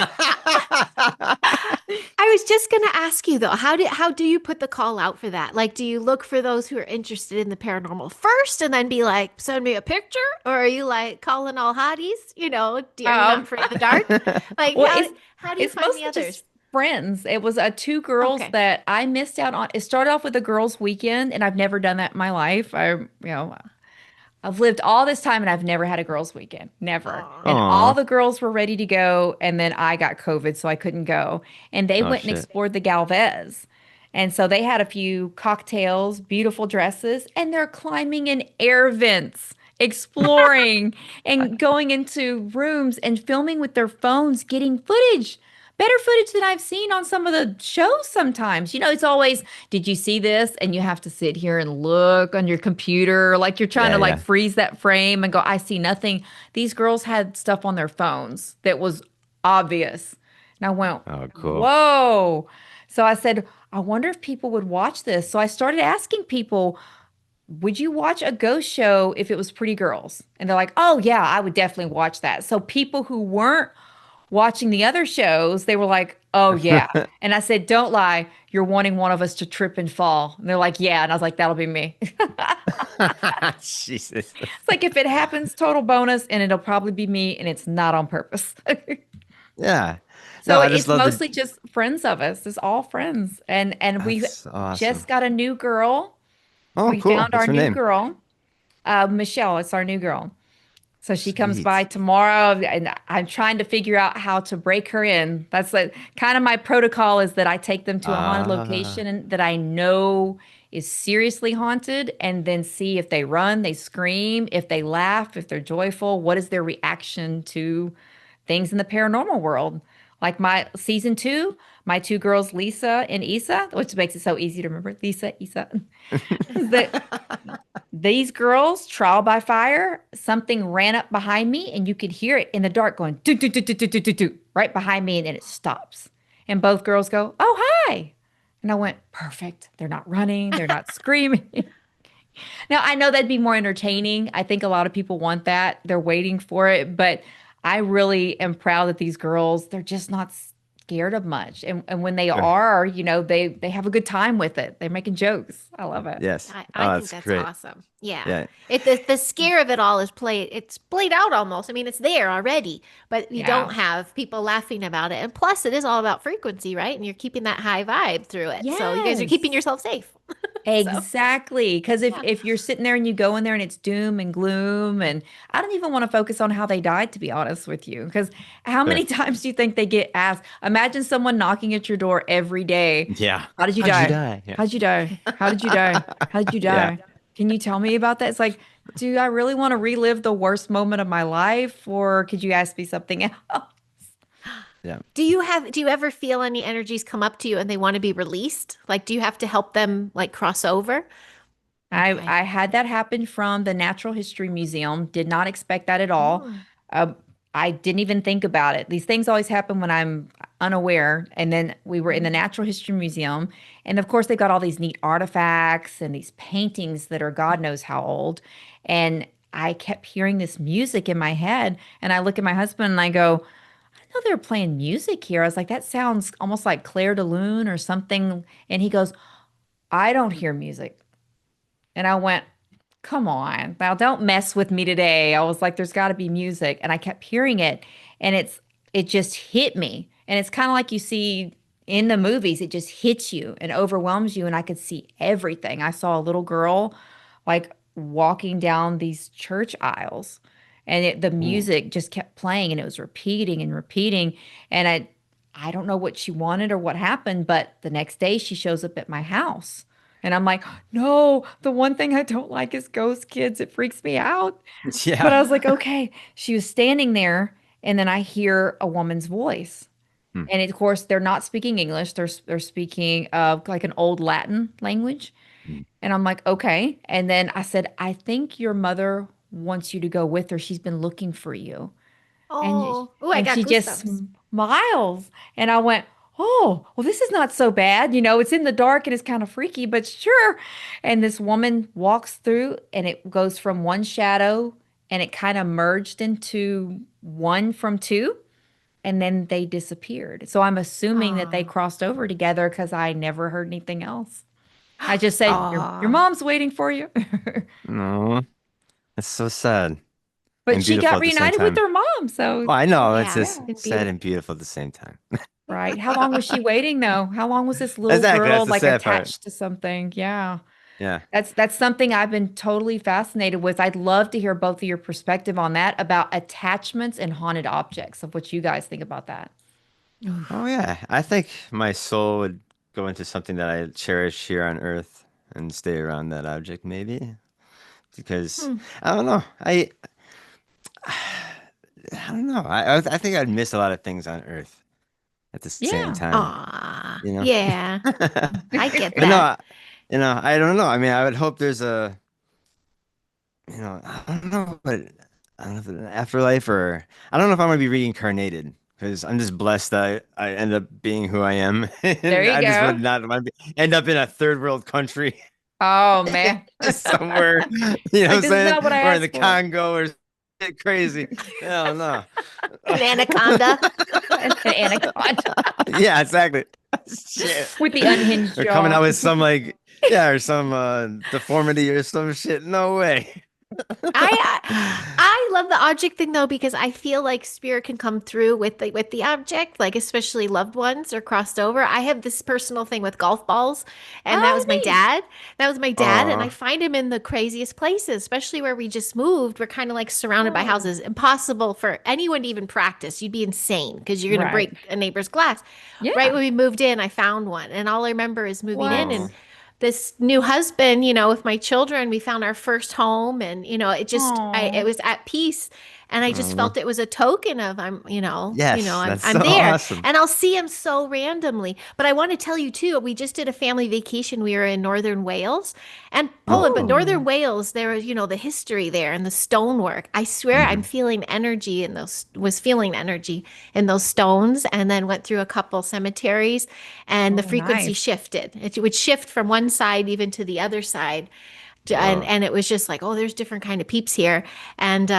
[SPEAKER 3] I was just gonna ask you though, how do you put the call out for that? Like, do you look for those who are interested in the paranormal first and then be like, send me a picture? Or are you like calling all hotties? Are you not
[SPEAKER 2] Um,
[SPEAKER 3] afraid of the dark? Like
[SPEAKER 2] well,
[SPEAKER 3] how do you
[SPEAKER 2] it's
[SPEAKER 3] find the
[SPEAKER 2] mostly
[SPEAKER 3] others?
[SPEAKER 2] just friends. It was two girls
[SPEAKER 3] Okay.
[SPEAKER 2] that I missed out on. It started off with a girls' weekend, and I've never done that in my life. I've lived all this time and I've never had a girls' weekend, never.
[SPEAKER 3] Aw.
[SPEAKER 2] And all
[SPEAKER 1] Aw.
[SPEAKER 2] the girls were ready to go, and then I got COVID, so I couldn't go. And they
[SPEAKER 1] Oh
[SPEAKER 2] went and
[SPEAKER 1] shit.
[SPEAKER 2] explored the Galvez. And so they had a few cocktails, beautiful dresses, and they're climbing in air vents, exploring and going into rooms and filming with their phones, getting footage. better footage than I've seen on some of the shows sometimes. It's always, did you see this? And you have to sit here and look on your computer like you're trying
[SPEAKER 1] Yeah,
[SPEAKER 2] to like
[SPEAKER 1] yeah.
[SPEAKER 2] freeze that frame and go, I see nothing. These girls had stuff on their phones that was obvious. And I went,
[SPEAKER 1] Oh, cool.
[SPEAKER 2] whoa. So I said, I wonder if people would watch this. So I started asking people, would you watch a ghost show if it was pretty girls? And they're like, oh, yeah, I would definitely watch that. So people who weren't watching the other shows, they were like, oh, yeah. And I said, don't lie. You're wanting one of us to trip and fall. And they're like, yeah. And I was like, that'll be me.
[SPEAKER 1] Jesus.
[SPEAKER 2] It's like if it happens, total bonus, and it'll probably be me, and it's not on purpose.
[SPEAKER 1] Yeah. No,
[SPEAKER 2] So
[SPEAKER 1] I just
[SPEAKER 2] it's
[SPEAKER 1] love the.
[SPEAKER 2] mostly just friends of us. It's all friends. And we
[SPEAKER 1] That's awesome.
[SPEAKER 2] just got a new girl.
[SPEAKER 1] Oh,
[SPEAKER 2] We
[SPEAKER 1] cool.
[SPEAKER 2] found
[SPEAKER 1] What's
[SPEAKER 2] our
[SPEAKER 1] her
[SPEAKER 2] new
[SPEAKER 1] name?
[SPEAKER 2] girl. Michelle, it's our new girl. So she comes by
[SPEAKER 1] Sweet.
[SPEAKER 2] tomorrow, and I'm trying to figure out how to break her in. That's like kind of my protocol is that I take them to a haunted
[SPEAKER 1] Ah,
[SPEAKER 2] location that I know is seriously haunted, and then see if they run, they scream, if they laugh, if they're joyful, what is their reaction to things in the paranormal world. Like my season 2, my two girls, Lisa and Isa, which makes it so easy to remember. Lisa, Isa. That these girls, trial by fire, something ran up behind me and you could hear it in the dark going do do do do do do do do right behind me, and then it stops. And both girls go, "Oh, hi." And I went, "Perfect. They're not running, they're not screaming." Now, I know that'd be more entertaining. I think a lot of people want that. They're waiting for it, but I really am proud that these girls, they're just not scared of much. And when they
[SPEAKER 1] sure.
[SPEAKER 2] are, they have a good time with it. They're making jokes. I love it.
[SPEAKER 1] Yes.
[SPEAKER 3] I
[SPEAKER 1] Oh,
[SPEAKER 3] think
[SPEAKER 1] that's
[SPEAKER 3] that's
[SPEAKER 1] great.
[SPEAKER 3] awesome. Yeah.
[SPEAKER 1] Yeah.
[SPEAKER 3] The scare of it all is it's played out almost. I mean, it's there already, but you
[SPEAKER 2] Yeah.
[SPEAKER 3] don't have people laughing about it. And plus it is all about frequency, right? And you're keeping that high vibe through it. So you guys are keeping
[SPEAKER 2] Yes.
[SPEAKER 3] yourself safe. So,
[SPEAKER 2] Exactly. Because if,
[SPEAKER 3] yeah.
[SPEAKER 2] if you're sitting there and you go in there and it's doom and gloom, and I don't even want to focus on how they died, to be honest with you. Because how
[SPEAKER 1] Sure.
[SPEAKER 2] many times do you think they get asked? Imagine someone knocking at your door every day.
[SPEAKER 1] Yeah.
[SPEAKER 2] How did you
[SPEAKER 1] How did you
[SPEAKER 2] die?
[SPEAKER 1] die? Yeah.
[SPEAKER 2] How did you die? How did you die? How did you
[SPEAKER 1] Yeah.
[SPEAKER 2] die? Can you tell me about that? It's like, do I really want to relive the worst moment of my life? Or could you ask me something else?
[SPEAKER 1] Yeah.
[SPEAKER 3] Do you ever feel any energies come up to you and they want to be released? Like, do you have to help them like cross over?
[SPEAKER 2] I
[SPEAKER 3] Okay.
[SPEAKER 2] I had that happen from the Natural History Museum. Did not expect that at all.
[SPEAKER 3] Oh.
[SPEAKER 2] Uh, I didn't even think about it. These things always happen when I'm unaware. And then we were in the Natural History Museum, and of course they've got all these neat artifacts and these paintings that are God knows how old. And I kept hearing this music in my head, and I look at my husband and I go, I know they're playing music here. I was like, that sounds almost like Claire de Lune or something. And he goes, I don't hear music. And I went, come on, now don't mess with me today. I was like, there's got to be music. And I kept hearing it, and it just hit me. And it's kind of like you see in the movies, it just hits you and overwhelms you. And I could see everything. I saw a little girl like walking down these church aisles, and the
[SPEAKER 1] Ooh.
[SPEAKER 2] music just kept playing, and it was repeating and repeating. And I don't know what she wanted or what happened, but the next day she shows up at my house. And I'm like, no, the one thing I don't like is ghost kids. It freaks me out. But
[SPEAKER 1] Yeah.
[SPEAKER 2] I was like, okay. She was standing there, and then I hear a woman's voice.
[SPEAKER 1] Hmm.
[SPEAKER 2] And of course, they're not speaking English. They're speaking like an old Latin language.
[SPEAKER 1] Hmm.
[SPEAKER 2] And I'm like, okay. And then I said, I think your mother wants you to go with her. She's been looking for you. And
[SPEAKER 3] Oh. Oh, I
[SPEAKER 2] and
[SPEAKER 3] got
[SPEAKER 2] she just
[SPEAKER 3] goosebumps.
[SPEAKER 2] smiles. And I went, "Oh, well, this is not so bad. It's in the dark and it's kind of freaky, but sure." And this woman walks through, and it goes from one shadow, and it kind of merged into one from two, and then they disappeared. So I'm assuming that they
[SPEAKER 3] Oh.
[SPEAKER 2] crossed over together because I never heard anything else. I just said, your
[SPEAKER 3] Oh.
[SPEAKER 2] mom's waiting for you.
[SPEAKER 1] No, that's so sad
[SPEAKER 2] But
[SPEAKER 1] and
[SPEAKER 2] she
[SPEAKER 1] beautiful
[SPEAKER 2] got
[SPEAKER 1] at the same
[SPEAKER 2] reunited with
[SPEAKER 1] time.
[SPEAKER 2] her mom. So,
[SPEAKER 1] Well, I know it's
[SPEAKER 3] Yeah,
[SPEAKER 1] just
[SPEAKER 3] it's
[SPEAKER 2] yeah.
[SPEAKER 3] been
[SPEAKER 1] sad and
[SPEAKER 3] beautiful.
[SPEAKER 1] beautiful at the same time.
[SPEAKER 2] Right. How long was she waiting though? How long was this little
[SPEAKER 1] Exactly. That's
[SPEAKER 2] girl
[SPEAKER 1] the
[SPEAKER 2] like
[SPEAKER 1] sad part.
[SPEAKER 2] attached to something? Yeah.
[SPEAKER 1] Yeah.
[SPEAKER 2] That's something I've been totally fascinated with. I'd love to hear both of your perspective on that about attachments and haunted objects, of what you guys think about that.
[SPEAKER 1] Oh yeah. I think my soul would go into something that I cherish here on Earth and stay around that object, maybe. Because
[SPEAKER 3] Hmm.
[SPEAKER 1] I don't know. I don't know. I think I'd miss a lot of things on Earth. at the same
[SPEAKER 2] Yeah.
[SPEAKER 1] time,
[SPEAKER 3] Aw,
[SPEAKER 1] you know?
[SPEAKER 3] yeah, I get
[SPEAKER 1] But no,
[SPEAKER 3] that.
[SPEAKER 1] I don't know. I mean, I would hope there's a, I don't know, but I don't know if it's an afterlife or I don't know if I'm gonna be reincarnated because I'm just blessed that I end up being who I am,
[SPEAKER 2] There
[SPEAKER 1] and
[SPEAKER 2] you
[SPEAKER 1] I just would
[SPEAKER 2] go.
[SPEAKER 1] not want to end up in a third world country,
[SPEAKER 2] Oh man.
[SPEAKER 1] just somewhere, you know what
[SPEAKER 2] Like
[SPEAKER 1] I'm
[SPEAKER 2] this is
[SPEAKER 1] saying,
[SPEAKER 2] not what I
[SPEAKER 1] or in the
[SPEAKER 2] asked for.
[SPEAKER 1] Congo or shit crazy. Hell no.
[SPEAKER 3] An anaconda.
[SPEAKER 2] An anaconda
[SPEAKER 1] Yeah, exactly. Shit.
[SPEAKER 2] with the unhinged
[SPEAKER 1] Or coming
[SPEAKER 2] jaw.
[SPEAKER 1] out with some like yeah, or some deformity or some shit. No way.
[SPEAKER 3] I love the object thing though because I feel like spirit can come through with the object, like especially loved ones or crossed over. I have this personal thing with golf balls, and that
[SPEAKER 2] Oh,
[SPEAKER 3] was my
[SPEAKER 2] neat.
[SPEAKER 3] dad. That was my dad, and I
[SPEAKER 1] Oh,
[SPEAKER 3] find him in the craziest places, especially where we just moved. We're kind of like surrounded by
[SPEAKER 2] Oh,
[SPEAKER 3] houses. Impossible for anyone to even practice. You'd be insane because you're gonna
[SPEAKER 2] right.
[SPEAKER 3] break a neighbor's glass. Right
[SPEAKER 2] Yeah.
[SPEAKER 3] when we moved in, I found one, and all I remember is moving in
[SPEAKER 2] What?
[SPEAKER 3] and
[SPEAKER 1] oh,
[SPEAKER 3] this new husband, with my children, we found our first home and it
[SPEAKER 2] Oh,
[SPEAKER 3] was at peace and I just
[SPEAKER 1] oh.
[SPEAKER 3] felt it was a token of
[SPEAKER 1] Yes,
[SPEAKER 3] I'm
[SPEAKER 1] that's
[SPEAKER 3] I'm
[SPEAKER 1] so
[SPEAKER 3] there
[SPEAKER 1] awesome.
[SPEAKER 3] and I'll see him so randomly. But I want to tell you too, we just did a family vacation. We were in northern Wales and Poland, but
[SPEAKER 1] Oh.
[SPEAKER 3] northern
[SPEAKER 2] oh,
[SPEAKER 3] Wales, there was, the history there and the stonework. I swear I'm
[SPEAKER 1] Hmm.
[SPEAKER 3] feeling energy in those was feeling energy in those stones and then went through a couple cemeteries and the
[SPEAKER 2] oh,
[SPEAKER 3] frequency
[SPEAKER 2] nice.
[SPEAKER 3] shifted. It would shift from one side even to the other side. And
[SPEAKER 1] Whoa.
[SPEAKER 3] and it was just like, oh, there's different kind of peeps here. And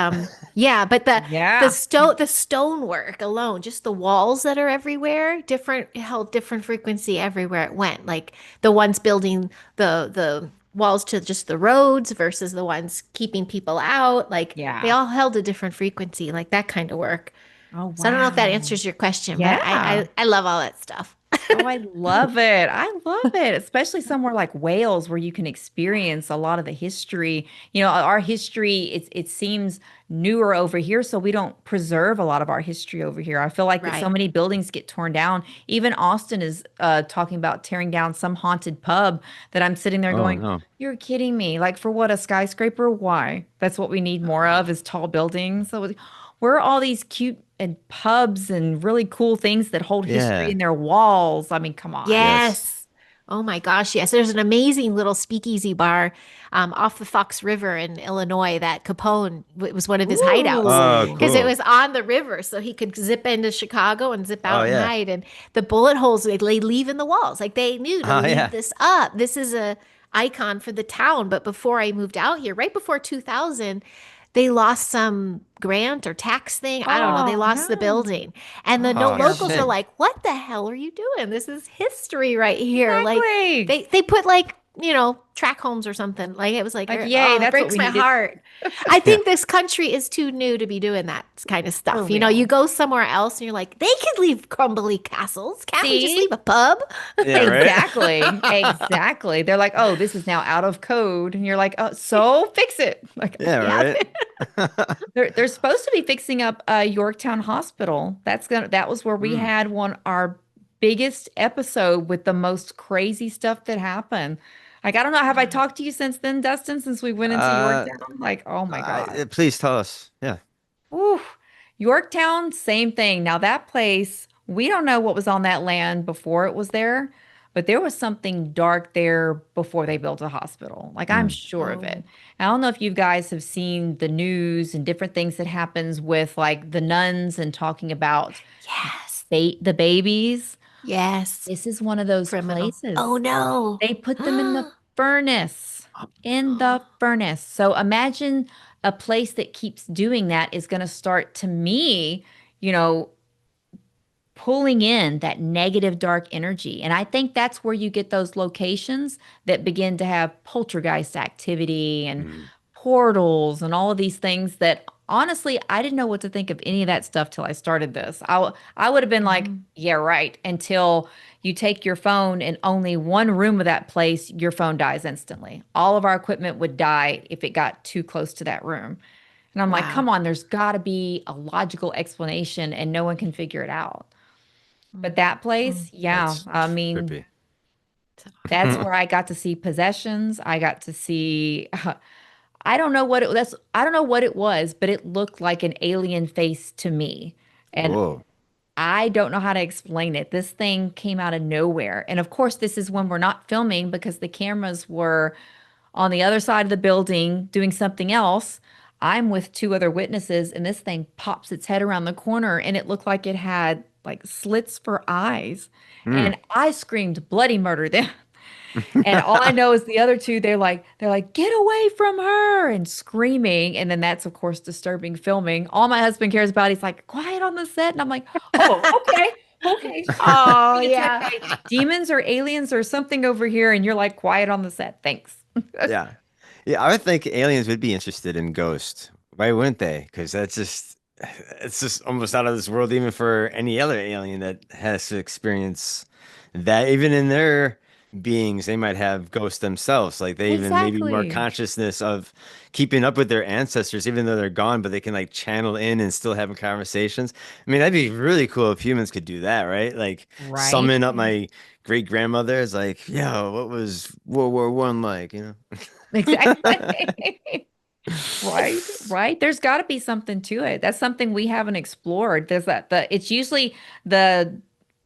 [SPEAKER 3] yeah, but
[SPEAKER 2] Yeah.
[SPEAKER 3] the stonework alone, just the walls that are everywhere, different held different frequency everywhere it went. Like the ones building the walls to just the roads versus the ones keeping people out. Like they
[SPEAKER 2] Yeah.
[SPEAKER 3] all held a different frequency, like that kind of work.
[SPEAKER 2] Oh,
[SPEAKER 3] So I don't know if that
[SPEAKER 2] wow.
[SPEAKER 3] answers your question, but
[SPEAKER 2] Yeah.
[SPEAKER 3] I love all that stuff.
[SPEAKER 2] Oh, I love it. I love it, especially somewhere like Wales where you can experience a lot of the history. Our history, it seems newer over here, so we don't preserve a lot of our history over here. I feel like that so
[SPEAKER 3] Right.
[SPEAKER 2] many buildings get torn down. Even Austin is talking about tearing down some haunted pub that I'm sitting there
[SPEAKER 1] Oh
[SPEAKER 2] going,
[SPEAKER 1] no.
[SPEAKER 2] you're kidding me. Like for what, a skyscraper? Why? That's what we need more of is tall buildings. So where are all these cute and pubs and really cool things that hold history
[SPEAKER 1] Yeah.
[SPEAKER 2] in their walls? I mean, come on.
[SPEAKER 1] Yes.
[SPEAKER 3] Yes. Oh my gosh, yes. There's an amazing little speakeasy bar off the Fox River in Illinois that was one of his hideouts
[SPEAKER 1] Oh,
[SPEAKER 2] Ooh.
[SPEAKER 3] because it
[SPEAKER 1] cool.
[SPEAKER 3] was on the river, so he could zip into Chicago and zip
[SPEAKER 1] Oh
[SPEAKER 3] out and
[SPEAKER 1] yeah.
[SPEAKER 3] hide. And the bullet holes they leave in the walls, like they knew to
[SPEAKER 1] Oh
[SPEAKER 3] leave
[SPEAKER 1] yeah.
[SPEAKER 3] this up. This is a icon for the town. But before I moved out here, right before 2000, they lost some grant or tax thing. I don't know. They
[SPEAKER 2] Oh,
[SPEAKER 3] lost the
[SPEAKER 2] no.
[SPEAKER 3] building. And
[SPEAKER 2] Oh,
[SPEAKER 3] the
[SPEAKER 2] that's
[SPEAKER 3] no
[SPEAKER 1] Oh
[SPEAKER 3] locals are
[SPEAKER 2] terrible.
[SPEAKER 1] shit.
[SPEAKER 3] like, "What the hell are you doing? This is history right here." Like
[SPEAKER 2] Exactly.
[SPEAKER 3] they put like, track homes or something. Like it was like,
[SPEAKER 2] Like, yay,
[SPEAKER 3] oh, it
[SPEAKER 2] that's what
[SPEAKER 3] breaks
[SPEAKER 2] we
[SPEAKER 3] my
[SPEAKER 2] needed.
[SPEAKER 3] heart. I
[SPEAKER 1] Yeah.
[SPEAKER 3] think this country is too new to be doing that kind of
[SPEAKER 2] For
[SPEAKER 3] stuff. You
[SPEAKER 2] real.
[SPEAKER 3] go somewhere else and you're like, they could leave crumbly castles. Can't we just leave
[SPEAKER 2] See?
[SPEAKER 3] a pub?
[SPEAKER 1] Yeah, right?
[SPEAKER 2] Exactly. Exactly. They're like, oh, this is now out of code. And you're like, oh, so fix it. Like,
[SPEAKER 1] Yeah,
[SPEAKER 3] Yeah.
[SPEAKER 1] right?
[SPEAKER 2] they're supposed to be fixing up Yorktown Hospital. That was where we
[SPEAKER 1] Hmm.
[SPEAKER 2] had our biggest episode with the most crazy stuff that happened. Like, I don't know, have I talked to you since then, Dustin, since we went into
[SPEAKER 1] Uh,
[SPEAKER 2] Yorktown? Like, oh my God.
[SPEAKER 1] please tell us. Yeah.
[SPEAKER 2] Ooh, Yorktown, same thing. Now that place, we don't know what was on that land before it was there, but there was something dark there before they built a hospital. Like I'm
[SPEAKER 1] Mm.
[SPEAKER 2] sure of
[SPEAKER 3] Oh,
[SPEAKER 2] it. I don't know if you guys have seen the news and different things that happens with like the nuns and talking about
[SPEAKER 3] yes.
[SPEAKER 2] the babies.
[SPEAKER 3] Yes.
[SPEAKER 2] This is one of those
[SPEAKER 3] Criminal. Oh
[SPEAKER 2] places.
[SPEAKER 3] no.
[SPEAKER 2] They put them in the furnace, in the furnace. So imagine a place that keeps doing that is going to start to me, you know, pulling in that negative dark energy. And I think that's where you get those locations that begin to have poltergeist activity and
[SPEAKER 1] Mm.
[SPEAKER 2] portals and all of these things that honestly, I didn't know what to think of any of that stuff till I started this. I would have been like,
[SPEAKER 3] Mhm.
[SPEAKER 2] yeah, right, until you take your phone and only one room of that place, your phone dies instantly. All of our equipment would die if it got too close to that room. And I'm like,
[SPEAKER 3] Wow.
[SPEAKER 2] come on, there's got to be a logical explanation and no one can figure it out. But
[SPEAKER 3] Mm,
[SPEAKER 2] that place,
[SPEAKER 3] mm.
[SPEAKER 2] yeah,
[SPEAKER 1] That's
[SPEAKER 2] I mean,
[SPEAKER 1] trippy.
[SPEAKER 3] So
[SPEAKER 2] that's where I got to see possessions. I got to see I don't know what I don't know what it was, but it looked like an alien face to me. And
[SPEAKER 1] Whoa.
[SPEAKER 2] I don't know how to explain it. This thing came out of nowhere. And of course, this is when we're not filming because the cameras were on the other side of the building doing something else. I'm with two other witnesses, and this thing pops its head around the corner, and it looked like it had like slits for eyes.
[SPEAKER 1] Mm.
[SPEAKER 2] And I screamed bloody murder then. And all I know is the other two, they're like, get away from her and screaming. And then that's of course disturbing filming. All my husband cares about, he's like, quiet on the set. And I'm like, oh, okay. Okay.
[SPEAKER 3] Oh,
[SPEAKER 2] It's
[SPEAKER 3] yeah.
[SPEAKER 2] okay. Demons or aliens or something over here. And you're like, quiet on the set. Thanks.
[SPEAKER 1] Yeah. Yeah, I would think aliens would be interested in Ghost. Why wouldn't they? Because it's just almost out of this world, even for any other alien that has to experience that. Even in their beings, they might have ghosts themselves. Like they even maybe more
[SPEAKER 2] Exactly.
[SPEAKER 1] consciousness of keeping up with their ancestors, even though they're gone, but they can like channel in and still having conversations. I mean, that'd be really cool if humans could do that, right? Like
[SPEAKER 2] Right.
[SPEAKER 1] summon up my great grandmother. It's like, yo, what was World War I like?
[SPEAKER 2] Exactly. Right, right. There's got to be something to it. That's something we haven't explored. There's that it's usually the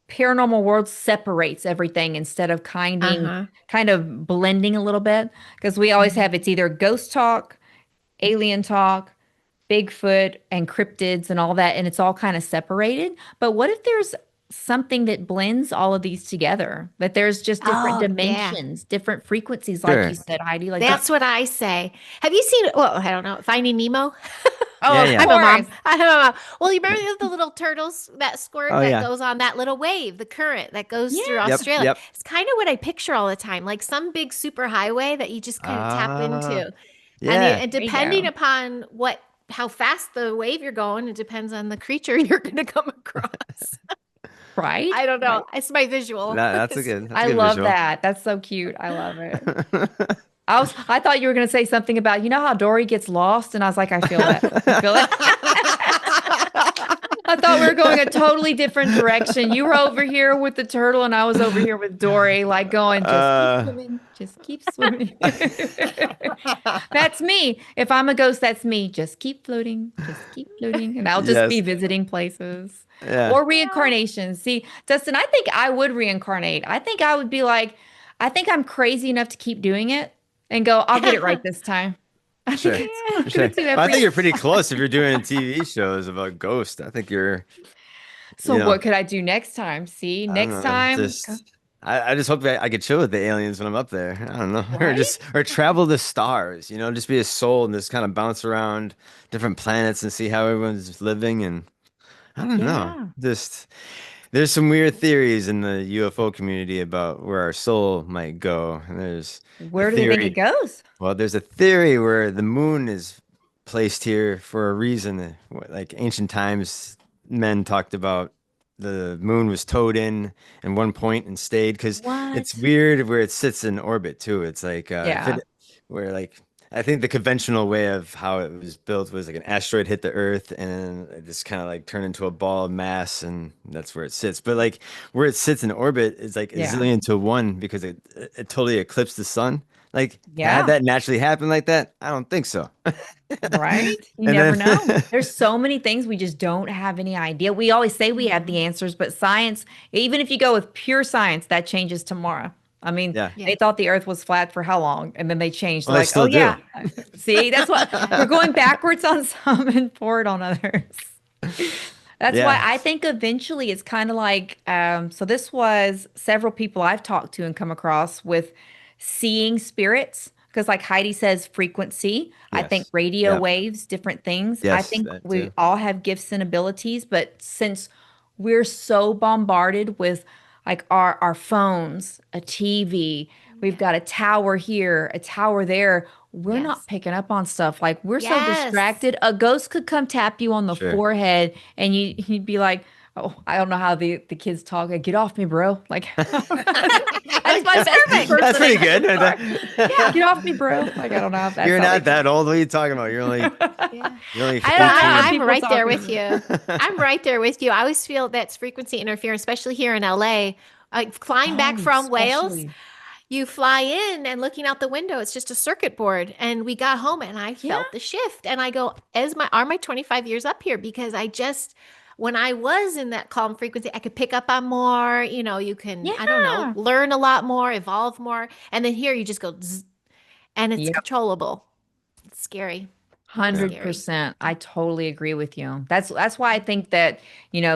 [SPEAKER 2] paranormal world separates everything instead of
[SPEAKER 3] Uh-huh.
[SPEAKER 2] kind of blending a little bit because we always
[SPEAKER 3] Mhm.
[SPEAKER 2] have it's either ghost talk, alien talk, Bigfoot and cryptids and all that, and it's all kind of separated. But what if there's something that blends all of these together? That there's just different
[SPEAKER 3] Oh, yeah.
[SPEAKER 2] dimensions, different frequencies, like you
[SPEAKER 1] Sure.
[SPEAKER 2] said, Heidi. Like,
[SPEAKER 3] That's what I say. Have you seen, well, I don't know, Finding Nemo?
[SPEAKER 2] oh,
[SPEAKER 1] Yeah,
[SPEAKER 2] of
[SPEAKER 1] yeah.
[SPEAKER 3] I'm a mom.
[SPEAKER 2] course.
[SPEAKER 3] I'm a mom. Well, you remember the little turtles that squirt
[SPEAKER 1] Oh
[SPEAKER 3] that
[SPEAKER 1] yeah.
[SPEAKER 3] goes on that little wave, the current that goes through
[SPEAKER 2] Yeah.
[SPEAKER 1] Yep.
[SPEAKER 3] Australia?
[SPEAKER 1] Yep.
[SPEAKER 3] It's kind of what I picture all the time, like some big super highway that you just kind of tap
[SPEAKER 1] Ah,
[SPEAKER 3] into.
[SPEAKER 1] yeah.
[SPEAKER 3] And
[SPEAKER 2] There you
[SPEAKER 3] depending
[SPEAKER 2] go.
[SPEAKER 3] upon how fast the wave you're going, it depends on the creature you're going to come across.
[SPEAKER 2] Right?
[SPEAKER 3] I don't know.
[SPEAKER 2] Right.
[SPEAKER 3] It's my visual.
[SPEAKER 1] That's a
[SPEAKER 2] I
[SPEAKER 1] good
[SPEAKER 2] love
[SPEAKER 1] visual.
[SPEAKER 2] that. That's so cute. I love it. I thought you were going to say something about, how Dory gets lost, and I was like, I feel that. I feel it. I thought we were going a totally different direction. You were over here with the turtle, and I was over here with Dory, like going, just keep
[SPEAKER 1] uh,
[SPEAKER 2] swimming, just keep swimming. That's me. If I'm a ghost, that's me. Just keep floating, and I'll just be
[SPEAKER 1] yes.
[SPEAKER 2] visiting places
[SPEAKER 1] Yeah.
[SPEAKER 2] or reincarnation. See, Dustin, I think I would reincarnate. I think I would be like, I think I'm crazy enough to keep doing it and go, I'll get it right this time. I think
[SPEAKER 1] Sure.
[SPEAKER 2] I'm gonna
[SPEAKER 1] Sure.
[SPEAKER 2] do that
[SPEAKER 1] I
[SPEAKER 2] for
[SPEAKER 1] think
[SPEAKER 2] you.
[SPEAKER 1] you're pretty close if you're doing TV shows about ghosts. I think you're,
[SPEAKER 2] So
[SPEAKER 1] you know,
[SPEAKER 2] what could I do next time? See,
[SPEAKER 1] I don't
[SPEAKER 2] next
[SPEAKER 1] know.
[SPEAKER 2] time,
[SPEAKER 1] I just hope that I could chill with the aliens when I'm up there. I don't know.
[SPEAKER 2] right?
[SPEAKER 1] Or travel the stars, just be a soul and just kind of bounce around different planets and see how everyone's living. And I don't know.
[SPEAKER 2] Yeah.
[SPEAKER 1] Just there's some weird theories in the UFO community about where our soul might go. And there's a
[SPEAKER 2] Where do they think it
[SPEAKER 1] theory.
[SPEAKER 2] goes?
[SPEAKER 1] Well, there's a theory where the moon is placed here for a reason. Like ancient times, men talked about the moon was towed in one point and stayed because it's
[SPEAKER 2] What?
[SPEAKER 1] weird where it sits in orbit too. It's like if
[SPEAKER 2] Yeah.
[SPEAKER 1] it where like I think the conventional way of how it was built was like an asteroid hit the Earth and it just kind of like turned into a ball of mass and that's where it sits. But like where it sits in orbit is like a
[SPEAKER 2] Yeah.
[SPEAKER 1] zillion to one because it totally eclipsed the sun. Like, had
[SPEAKER 2] Yeah.
[SPEAKER 1] that naturally happen like that? I don't think so.
[SPEAKER 2] Right? You
[SPEAKER 1] And
[SPEAKER 2] never
[SPEAKER 1] then,
[SPEAKER 2] know. There's so many things we just don't have any idea. We always say we have the
[SPEAKER 3] Mhm.
[SPEAKER 2] answers, but science, even if you go with pure science, that changes tomorrow. I mean,
[SPEAKER 1] yeah,
[SPEAKER 3] Yeah.
[SPEAKER 2] they thought the earth was flat for how long? And then they changed.
[SPEAKER 1] well,
[SPEAKER 2] They're
[SPEAKER 1] they
[SPEAKER 2] like, oh,
[SPEAKER 1] still do.
[SPEAKER 2] yeah. See, that's what we're
[SPEAKER 3] Yeah.
[SPEAKER 2] going backwards on some and forward on others. That's why
[SPEAKER 1] Yeah,
[SPEAKER 2] I think eventually it's kind of like, so this was several people I've talked to and come across with seeing spirits. Because, like Heidi says, frequency, I think
[SPEAKER 1] yes,
[SPEAKER 2] radio
[SPEAKER 1] yep,
[SPEAKER 2] waves, different things. I
[SPEAKER 1] yes,
[SPEAKER 2] think
[SPEAKER 1] that
[SPEAKER 2] we
[SPEAKER 1] too.
[SPEAKER 2] all have gifts and abilities, but since we're so bombarded with like our phones, a TV, we've
[SPEAKER 3] Yeah.
[SPEAKER 2] got a tower here, a tower there. We're not
[SPEAKER 3] Yes.
[SPEAKER 2] picking up on stuff. Like we're so
[SPEAKER 3] Yes.
[SPEAKER 2] distracted. A ghost could come tap you on the
[SPEAKER 1] Sure.
[SPEAKER 2] forehead and you'd be like, oh, I don't know how the kids talk. Like, get off me, bro. Like that's my
[SPEAKER 3] That's
[SPEAKER 2] best
[SPEAKER 3] perfect.
[SPEAKER 1] That's pretty
[SPEAKER 2] impersonation.
[SPEAKER 1] good.
[SPEAKER 2] Yeah, get off me, bro. Like I don't know if that's
[SPEAKER 1] You're
[SPEAKER 2] how they
[SPEAKER 1] not
[SPEAKER 2] talk.
[SPEAKER 1] that old. What are you talking about? You're only
[SPEAKER 3] Yeah.
[SPEAKER 1] you're only
[SPEAKER 2] I
[SPEAKER 3] No,
[SPEAKER 2] don't know how
[SPEAKER 3] I'm
[SPEAKER 1] 18.
[SPEAKER 2] people
[SPEAKER 3] right there
[SPEAKER 2] talk
[SPEAKER 3] with
[SPEAKER 2] anymore.
[SPEAKER 3] you. I'm right there with you. I always feel that's frequency interference, especially here in LA. Flying back
[SPEAKER 2] Oh,
[SPEAKER 3] from Wales,
[SPEAKER 2] especially.
[SPEAKER 3] you fly in and looking out the window, it's just a circuit board. And we got home and I
[SPEAKER 2] Yeah.
[SPEAKER 3] felt the shift. And I go, are my 25 years up here? Because when I was in that calm frequency, I could pick up on more. You can, I don't know,
[SPEAKER 2] Yeah.
[SPEAKER 3] learn a lot more, evolve more. And then here you just go, zzz, and it's
[SPEAKER 2] Yep.
[SPEAKER 3] controllable. It's scary. Really
[SPEAKER 1] Yeah.
[SPEAKER 3] scary.
[SPEAKER 2] 100%. I totally agree with you. That's why I think that,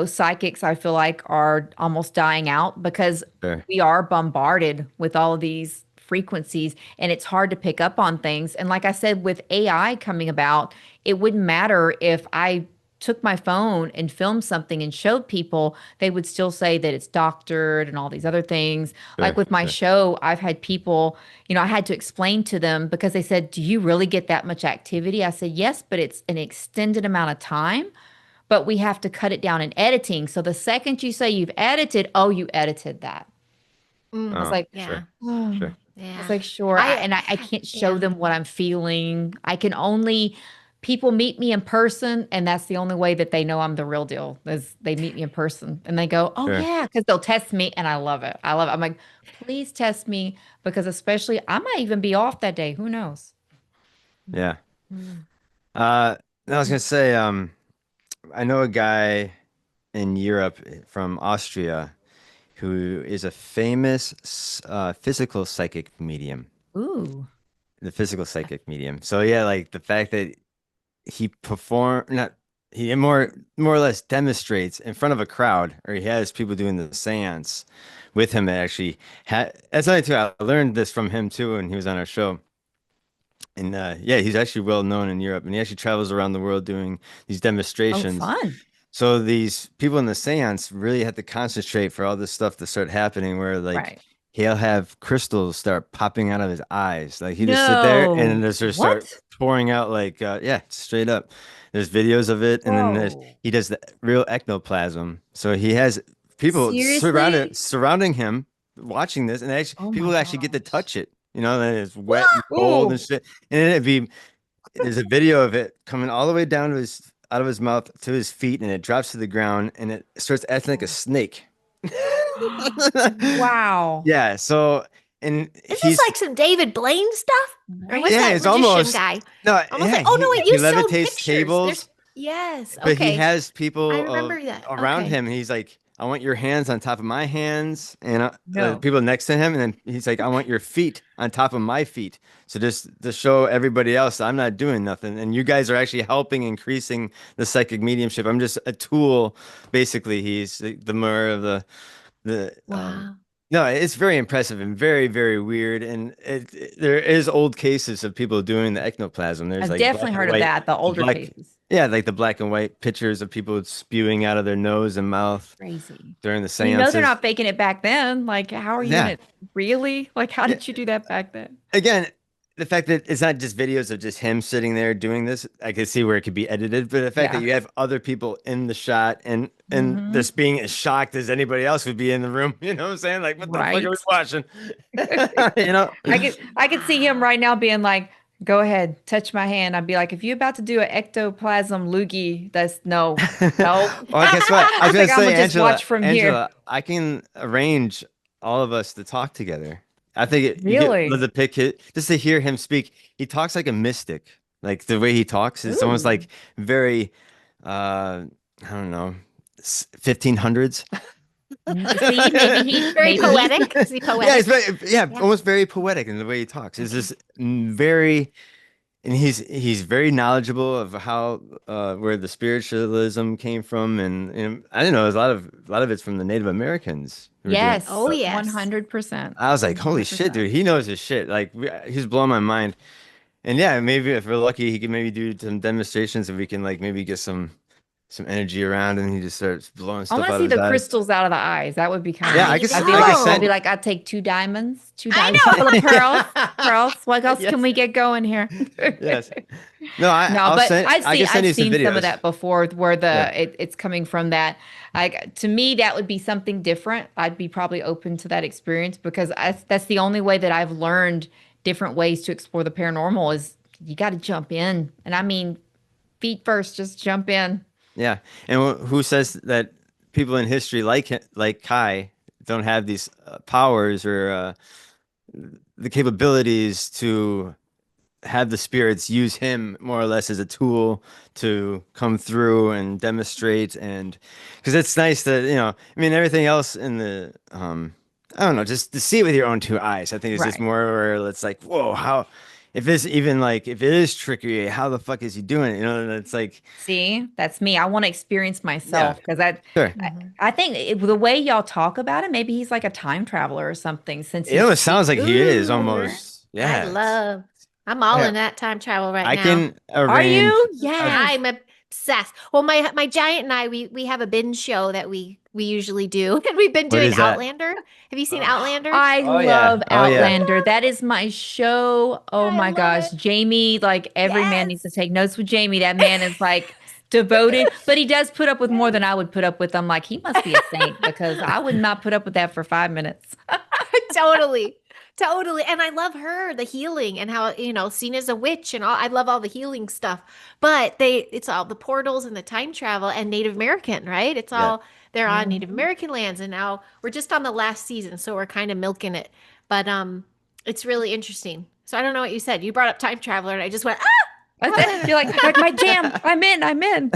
[SPEAKER 2] psychics I feel like are almost dying out because
[SPEAKER 1] Sure.
[SPEAKER 2] we are bombarded with all of these frequencies and it's hard to pick up on things. And like I said, with AI coming about, it wouldn't matter if I took my phone and filmed something and showed people, they would still say that it's doctored and all these other things. Like
[SPEAKER 1] Sure.
[SPEAKER 2] with my
[SPEAKER 1] Sure.
[SPEAKER 2] show, I've had people, I had to explain to them because they said, "Do you really get that much activity?" I said, "Yes, but it's an extended amount of time, but we have to cut it down in editing. So the second you say you've edited, oh, you edited that." I was
[SPEAKER 3] Mm,
[SPEAKER 1] Oh,
[SPEAKER 2] like,
[SPEAKER 3] yeah.
[SPEAKER 1] sure.
[SPEAKER 2] oh.
[SPEAKER 1] Sure.
[SPEAKER 2] I was
[SPEAKER 3] Yeah.
[SPEAKER 2] like, sure.
[SPEAKER 3] I,
[SPEAKER 2] I can't show
[SPEAKER 3] yeah.
[SPEAKER 2] them what I'm feeling. I can only, people meet me in person, and that's the only way that they know I'm the real deal is they meet me in person and they go, oh,
[SPEAKER 1] Sure.
[SPEAKER 2] yeah, because they'll test me, and I love it. I love it. I'm like, please test me because, especially, I might even be off that day. Who knows?
[SPEAKER 1] Yeah.
[SPEAKER 3] Mm.
[SPEAKER 1] I was gonna say, I know a guy in Europe from Austria who is a famous physical psychic medium.
[SPEAKER 2] Ooh.
[SPEAKER 1] The physical psychic medium. So yeah, like the fact that he perform not he more or less demonstrates in front of a crowd, or he has people doing the seance with him that actually that's something too. I learned this from him too when he was on our show. And yeah, he's actually well known in Europe, and he actually travels around the world doing these
[SPEAKER 2] Oh,
[SPEAKER 1] demonstrations.
[SPEAKER 2] fun.
[SPEAKER 1] So these people in the seance really have to concentrate for all this stuff to start happening, where like
[SPEAKER 2] Right.
[SPEAKER 1] he'll have crystals start popping out of his eyes. Like he just sit there and then
[SPEAKER 2] No.
[SPEAKER 1] they just start
[SPEAKER 2] What?
[SPEAKER 1] pouring out like yeah, straight up. There's videos of it, and then
[SPEAKER 2] Whoa.
[SPEAKER 1] he does the real ectoplasm. So he has people
[SPEAKER 2] Seriously?
[SPEAKER 1] surrounding him watching this, and actually
[SPEAKER 2] Oh my
[SPEAKER 1] people actually get to
[SPEAKER 2] gosh.
[SPEAKER 1] touch it. And it's wet and cold and
[SPEAKER 2] Ooh.
[SPEAKER 1] shit. And then it'd be there's a video of it coming all the way down to his out of his mouth to his feet, and it drops to the ground, and it starts acting like a snake.
[SPEAKER 2] Wow.
[SPEAKER 1] Yeah. So, and
[SPEAKER 3] Is this
[SPEAKER 1] he's
[SPEAKER 3] like some David Blaine stuff? Or what's
[SPEAKER 1] yeah,
[SPEAKER 3] that
[SPEAKER 1] it's
[SPEAKER 3] magician
[SPEAKER 1] almost
[SPEAKER 3] guy?
[SPEAKER 1] no,
[SPEAKER 3] Almost
[SPEAKER 1] yeah.
[SPEAKER 3] like, oh no, wait,
[SPEAKER 1] He
[SPEAKER 3] you showed
[SPEAKER 1] levitates
[SPEAKER 3] pictures.
[SPEAKER 1] tables,
[SPEAKER 3] Yes.
[SPEAKER 1] but he
[SPEAKER 3] Okay.
[SPEAKER 1] has
[SPEAKER 3] I
[SPEAKER 1] people
[SPEAKER 3] remember that.
[SPEAKER 1] around
[SPEAKER 3] Okay.
[SPEAKER 1] him. He's like, I want your hands on top of my hands, and
[SPEAKER 2] No.
[SPEAKER 1] people next to him. And then he's like, I want your feet on top of my feet. So just to show everybody else I'm not doing nothing, and you guys are actually helping increasing the psychic mediumship. I'm just a tool, basically. He's the more of the
[SPEAKER 3] Wow.
[SPEAKER 1] no, it's very impressive and very, very weird. And there is old cases of people doing the ectoplasm. There's
[SPEAKER 2] I've
[SPEAKER 1] like black
[SPEAKER 2] definitely
[SPEAKER 1] and
[SPEAKER 2] heard of
[SPEAKER 1] white,
[SPEAKER 2] that, the older
[SPEAKER 1] black,
[SPEAKER 2] cases.
[SPEAKER 1] yeah, like the black and white pictures of people spewing out of their nose and mouth
[SPEAKER 2] Crazy.
[SPEAKER 1] during the
[SPEAKER 2] They're
[SPEAKER 1] seances.
[SPEAKER 2] not faking it back then. Like, how are you
[SPEAKER 1] Yeah.
[SPEAKER 2] gonna really? Like, how
[SPEAKER 1] Yeah.
[SPEAKER 2] did you do that back then?
[SPEAKER 1] Again, the fact that it's not just videos of just him sitting there doing this, I could see where it could be edited, but the fact that
[SPEAKER 2] Yeah.
[SPEAKER 1] you have other people in the shot and
[SPEAKER 2] Hmm.
[SPEAKER 1] just being as shocked as anybody else would be in the room, you know what I'm saying? Like, what the fuck are we
[SPEAKER 2] Right.
[SPEAKER 1] watching? You know?
[SPEAKER 2] I could see him right now being like, go ahead, touch my hand. I'd be like, if you're about to do an ectoplasm loogie, that's no, no.
[SPEAKER 1] Well, guess what? I
[SPEAKER 2] I
[SPEAKER 1] was gonna
[SPEAKER 2] think I'm
[SPEAKER 1] say,
[SPEAKER 2] gonna just watch from here.
[SPEAKER 1] Angela, I can arrange all of us to talk together. I think you get love
[SPEAKER 2] Really?
[SPEAKER 1] to pick it just to hear him speak. He talks like a mystic. Like the way he talks is almost
[SPEAKER 2] Ooh.
[SPEAKER 1] like very, I don't know, 1500s.
[SPEAKER 2] See,
[SPEAKER 3] Very
[SPEAKER 2] maybe he,
[SPEAKER 3] poetic. Is he
[SPEAKER 1] Yeah,
[SPEAKER 3] poetic?
[SPEAKER 1] it's very, yeah,
[SPEAKER 3] Yeah.
[SPEAKER 1] almost very poetic in the way he talks. It's
[SPEAKER 3] Okay.
[SPEAKER 1] just very, and he's very knowledgeable of how where the spiritualism came from, and I don't know, there's a lot of it's from the Native Americans who were doing
[SPEAKER 2] yes,
[SPEAKER 3] Oh,
[SPEAKER 1] stuff.
[SPEAKER 3] yes.
[SPEAKER 2] 100%.
[SPEAKER 1] I was like, holy shit,
[SPEAKER 2] 100%.
[SPEAKER 1] dude, he knows his shit. Like he's blowing my mind. And yeah, maybe if we're lucky, he can maybe do some demonstrations, and we can like maybe get some energy around, and he just starts blowing
[SPEAKER 2] I
[SPEAKER 1] stuff
[SPEAKER 2] want to
[SPEAKER 1] out of
[SPEAKER 2] see
[SPEAKER 1] his
[SPEAKER 2] the
[SPEAKER 1] eyes.
[SPEAKER 2] crystals out of the eyes. That would be kind of
[SPEAKER 1] Yeah,
[SPEAKER 3] I
[SPEAKER 2] neat.
[SPEAKER 1] I could
[SPEAKER 2] I'd be
[SPEAKER 3] know.
[SPEAKER 1] send.
[SPEAKER 2] like, I'd take two diamonds,
[SPEAKER 3] I
[SPEAKER 2] a couple of
[SPEAKER 3] know.
[SPEAKER 2] pearls, pearls. What else can
[SPEAKER 1] Yes,
[SPEAKER 2] we get going here?
[SPEAKER 1] yes. No,
[SPEAKER 2] No, but
[SPEAKER 1] I can send
[SPEAKER 2] I've
[SPEAKER 1] you some
[SPEAKER 2] seen some of
[SPEAKER 1] videos.
[SPEAKER 2] that before where
[SPEAKER 1] Yeah.
[SPEAKER 2] it's coming from that. Like to me, that would be something different. I'd be probably open to that experience because that's the only way that I've learned different ways to explore the paranormal is you got to jump in. And I mean, feet first, just jump in.
[SPEAKER 1] Yeah, and who says that people in history like Kai don't have these powers or the capabilities to have the spirits use him more or less as a tool to come through and demonstrate, and because it's nice that, I mean, everything else in the I don't know, just to see it with your own two eyes. I think it's just
[SPEAKER 2] Right.
[SPEAKER 1] more where it's like, whoa, how, if it's even like, if it is trickery, how the fuck is he doing it? And it's like,
[SPEAKER 2] See, that's me. I want to experience
[SPEAKER 1] yeah,
[SPEAKER 2] myself because I,
[SPEAKER 1] sure.
[SPEAKER 2] I,
[SPEAKER 3] Mhm.
[SPEAKER 2] I think the way y'all talk about it, maybe he's like a time traveler or something since
[SPEAKER 1] It
[SPEAKER 2] he
[SPEAKER 1] almost
[SPEAKER 2] speaks.
[SPEAKER 1] sounds like he is
[SPEAKER 3] Ooh,
[SPEAKER 1] almost,
[SPEAKER 3] I
[SPEAKER 1] yeah.
[SPEAKER 3] love. I'm all
[SPEAKER 1] Yeah.
[SPEAKER 3] in that time travel right
[SPEAKER 1] I
[SPEAKER 3] now.
[SPEAKER 1] can
[SPEAKER 2] Are
[SPEAKER 1] arrange
[SPEAKER 2] you?
[SPEAKER 1] a,
[SPEAKER 2] Yes.
[SPEAKER 3] I'm obsessed. Well, my giant and I we have a binge show that we usually do, and we've been
[SPEAKER 1] what
[SPEAKER 3] doing
[SPEAKER 1] is that?
[SPEAKER 3] Outlander. Have you seen
[SPEAKER 1] Oh,
[SPEAKER 3] Outlander?
[SPEAKER 2] I
[SPEAKER 1] oh yeah.
[SPEAKER 2] love
[SPEAKER 1] Oh yeah.
[SPEAKER 2] Outlander. That is my show. Oh
[SPEAKER 3] I
[SPEAKER 2] my
[SPEAKER 3] love
[SPEAKER 2] gosh.
[SPEAKER 3] it.
[SPEAKER 2] Jamie, like every man needs to
[SPEAKER 3] Yes.
[SPEAKER 2] take notes with Jamie. That man is like devoted, but he does put up with more than I would put up with. I'm like, he must be a saint because I would not put up with that for 5 minutes.
[SPEAKER 3] Totally. Totally. And I love her, the healing and how, seen as a witch and all. I love all the healing stuff. But it's all the portals and the time travel and Native American, right? It's
[SPEAKER 1] Yeah.
[SPEAKER 3] all they're on Native
[SPEAKER 2] Mhm.
[SPEAKER 3] American lands and now we're just on the last season, so we're kind of milking it. But it's really interesting. So I don't know what you said. You brought up time traveler and I just went, Outlander.
[SPEAKER 2] You're like my jam. I'm in. I'm in.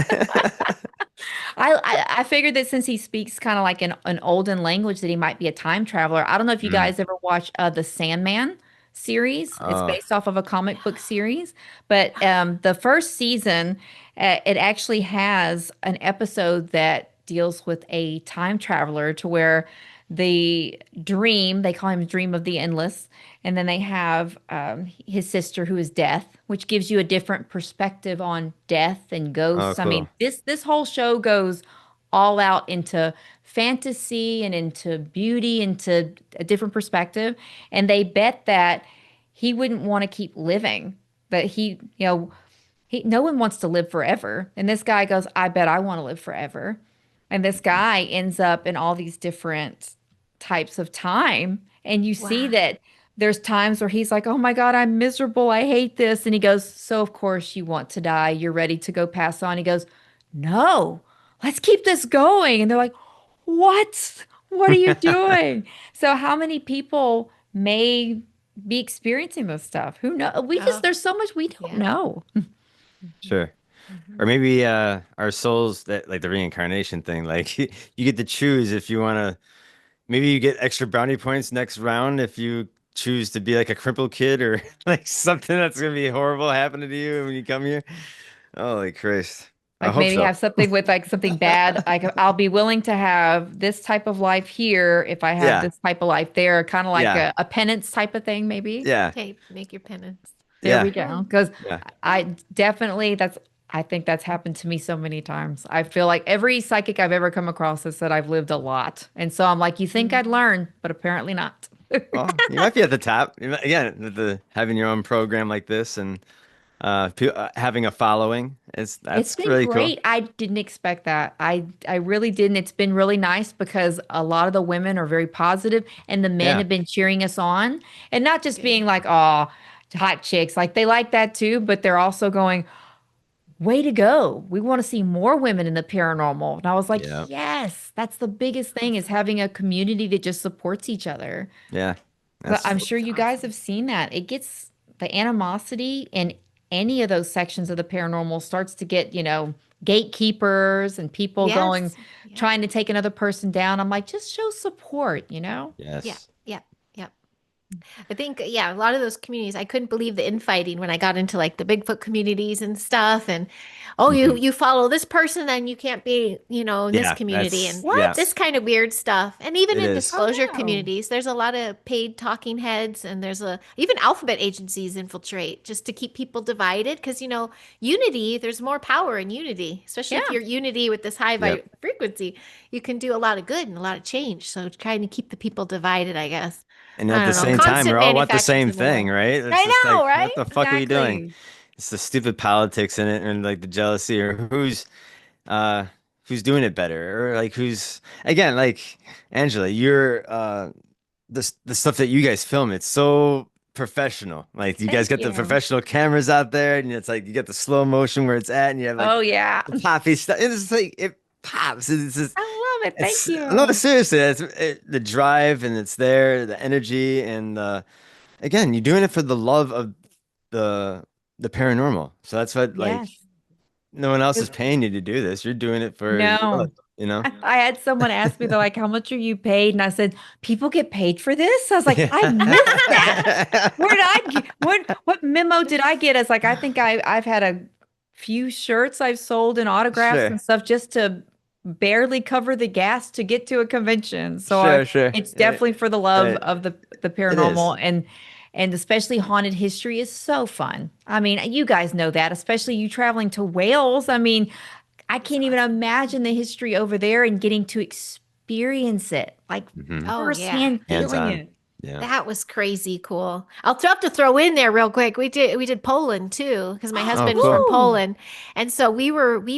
[SPEAKER 2] I figured that since he speaks kind of like an olden language, that he might be a time traveler. I don't know if you
[SPEAKER 1] Mm.
[SPEAKER 2] guys ever watched the Sandman series. It's
[SPEAKER 1] Oh,
[SPEAKER 2] based off of a comic book series, but the first season, it actually has an episode that deals with a time traveler to where the dream, they call him Dream of the Endless, and then they have his sister who is Death, which gives you a different perspective on death and
[SPEAKER 1] oh,
[SPEAKER 2] ghosts. I mean,
[SPEAKER 1] cool.
[SPEAKER 2] this whole show goes all out into fantasy and into beauty, into a different perspective. And they bet that he wouldn't want to keep living, that no one wants to live forever. And this guy goes, I bet I want to live forever. And this guy ends up in all these different types of time. And you see
[SPEAKER 3] Wow.
[SPEAKER 2] that there's times where he's like, oh my God, I'm miserable. I hate this. And he goes, so of course you want to die. You're ready to go pass on. He goes, no, let's keep this going. And they're like, what? What are you doing? So how many people may be experiencing this stuff? Who knows?
[SPEAKER 3] Oh,
[SPEAKER 2] There's so much we don't
[SPEAKER 3] yeah.
[SPEAKER 2] know.
[SPEAKER 3] Mhm.
[SPEAKER 1] Sure. Or
[SPEAKER 3] Mhm.
[SPEAKER 1] maybe our souls, that like the reincarnation thing, like you get to choose if you want to, maybe you get extra brownie points next round if you choose to be like a crippled kid or like something that's gonna be horrible happening to you when you come here. Holy Christ. I
[SPEAKER 2] Like
[SPEAKER 1] hope
[SPEAKER 2] maybe
[SPEAKER 1] so.
[SPEAKER 2] have something with like something bad. Like I'll be willing to have this type of life here if I have
[SPEAKER 1] Yeah.
[SPEAKER 2] this type of life there, kind of like
[SPEAKER 1] Yeah.
[SPEAKER 2] a penance type of thing, maybe.
[SPEAKER 1] Yeah.
[SPEAKER 3] Okay, make your penance.
[SPEAKER 2] There we
[SPEAKER 1] Yeah.
[SPEAKER 2] go.
[SPEAKER 3] Oh,
[SPEAKER 2] Because
[SPEAKER 1] Yeah.
[SPEAKER 2] I definitely I think that's happened to me so many times. I feel like every psychic I've ever come across has said I've lived a lot. And so I'm like, you think I'd
[SPEAKER 3] mhm.
[SPEAKER 2] learn, but apparently not.
[SPEAKER 1] Well, you might be at the top. Again, the having your own program like this and having a following is
[SPEAKER 2] It's
[SPEAKER 1] that's
[SPEAKER 2] been
[SPEAKER 1] really cool.
[SPEAKER 2] great. I didn't expect that. I really didn't. It's been really nice because a lot of the women are very positive and the men
[SPEAKER 1] Yeah.
[SPEAKER 2] have been cheering us on and not just
[SPEAKER 3] Good.
[SPEAKER 2] being like, "Oh, hot chicks." Like they like that too, but they're also going, "Way to go. We want to see more women in the paranormal." And I was like,
[SPEAKER 1] Yeah.
[SPEAKER 2] "Yes, that's the biggest thing is
[SPEAKER 3] Awesome.
[SPEAKER 2] having a community that just supports each other."
[SPEAKER 1] Yeah.
[SPEAKER 2] But I'm
[SPEAKER 1] That's
[SPEAKER 2] sure
[SPEAKER 3] That's
[SPEAKER 2] you guys have
[SPEAKER 3] awesome.
[SPEAKER 2] seen that. It gets the animosity in any of those sections of the paranormal starts to get, gatekeepers and people going,
[SPEAKER 3] Yes. Yep.
[SPEAKER 2] trying to take another person down. I'm like, just show support.
[SPEAKER 3] Yeah.
[SPEAKER 1] yes.
[SPEAKER 3] Yep. Yep. I think, yeah, a lot of those communities, I couldn't believe the infighting when I got into like the Bigfoot communities and stuff. And oh, you
[SPEAKER 1] Mhm.
[SPEAKER 3] you follow this person, then you can't be, in this
[SPEAKER 1] Yeah,
[SPEAKER 3] community
[SPEAKER 1] that's
[SPEAKER 3] and
[SPEAKER 1] yeah,
[SPEAKER 3] this
[SPEAKER 2] What?
[SPEAKER 3] kind of weird stuff. And even
[SPEAKER 1] it
[SPEAKER 3] in
[SPEAKER 1] is.
[SPEAKER 3] disclosure
[SPEAKER 2] Oh no.
[SPEAKER 3] communities, there's a lot of paid talking heads and there's even alphabet agencies infiltrate just to keep people divided. Because, unity, there's more power in unity, especially if
[SPEAKER 2] Yeah.
[SPEAKER 3] you're unity with this high
[SPEAKER 1] Yep.
[SPEAKER 3] frequency, you can do a lot of good and a lot of change. So trying to keep the people divided, I guess.
[SPEAKER 1] And at
[SPEAKER 3] I
[SPEAKER 1] the
[SPEAKER 3] don't know.
[SPEAKER 1] same time, we
[SPEAKER 3] Constant
[SPEAKER 1] all want the
[SPEAKER 3] manufactured
[SPEAKER 1] same thing,
[SPEAKER 3] scenario.
[SPEAKER 1] right? It's just
[SPEAKER 3] I
[SPEAKER 1] like,
[SPEAKER 3] know, right?
[SPEAKER 1] what the fuck are we doing?
[SPEAKER 2] Exactly.
[SPEAKER 1] It's the stupid politics in it and like the jealousy or uh who's doing it better or like who's again, like Angela, you're the stuff that you guys film, it's so professional. Like you guys
[SPEAKER 3] Thank
[SPEAKER 1] got the
[SPEAKER 3] you.
[SPEAKER 1] professional cameras out there and it's like you get the slow motion where it's at and you have like
[SPEAKER 2] Oh yeah.
[SPEAKER 1] the poppy stuff. It's like it pops. It's just
[SPEAKER 2] I love it. Thank
[SPEAKER 1] no,
[SPEAKER 2] you.
[SPEAKER 1] seriously, the drive and it's there, the energy and again, you're doing it for the love of the paranormal. So that's what like
[SPEAKER 2] Yes.
[SPEAKER 1] no one else is paying you to do this. You're doing it for
[SPEAKER 2] No.
[SPEAKER 1] love, you know?
[SPEAKER 2] I had someone ask me, they're like, how much are you paid? And I said, people get paid for this? I was like, I missed that.
[SPEAKER 1] Yeah.
[SPEAKER 2] Where did I get what memo did I get? It's like I think I've had a few shirts I've sold and autographs
[SPEAKER 1] Sure.
[SPEAKER 2] and stuff just to barely cover the gas to get to a convention. So
[SPEAKER 1] Sure.
[SPEAKER 2] it's
[SPEAKER 1] Yeah.
[SPEAKER 2] definitely for the love
[SPEAKER 1] Right.
[SPEAKER 2] of the
[SPEAKER 1] It is.
[SPEAKER 2] paranormal and especially haunted history is so fun. I mean, you guys know that, especially you traveling to Wales. I mean, I
[SPEAKER 3] It's
[SPEAKER 2] can't even
[SPEAKER 3] awesome.
[SPEAKER 2] imagine the history over there and getting to experience it, like
[SPEAKER 1] Hmm.
[SPEAKER 3] Oh yeah.
[SPEAKER 2] firsthand
[SPEAKER 1] Hands
[SPEAKER 2] feeling
[SPEAKER 1] on.
[SPEAKER 2] it.
[SPEAKER 1] Yeah.
[SPEAKER 3] That was crazy cool. I'll have to throw in there real quick. We did Poland too because my
[SPEAKER 1] Oh,
[SPEAKER 3] husband's from
[SPEAKER 1] cool.
[SPEAKER 2] Woo!
[SPEAKER 3] Poland, and so we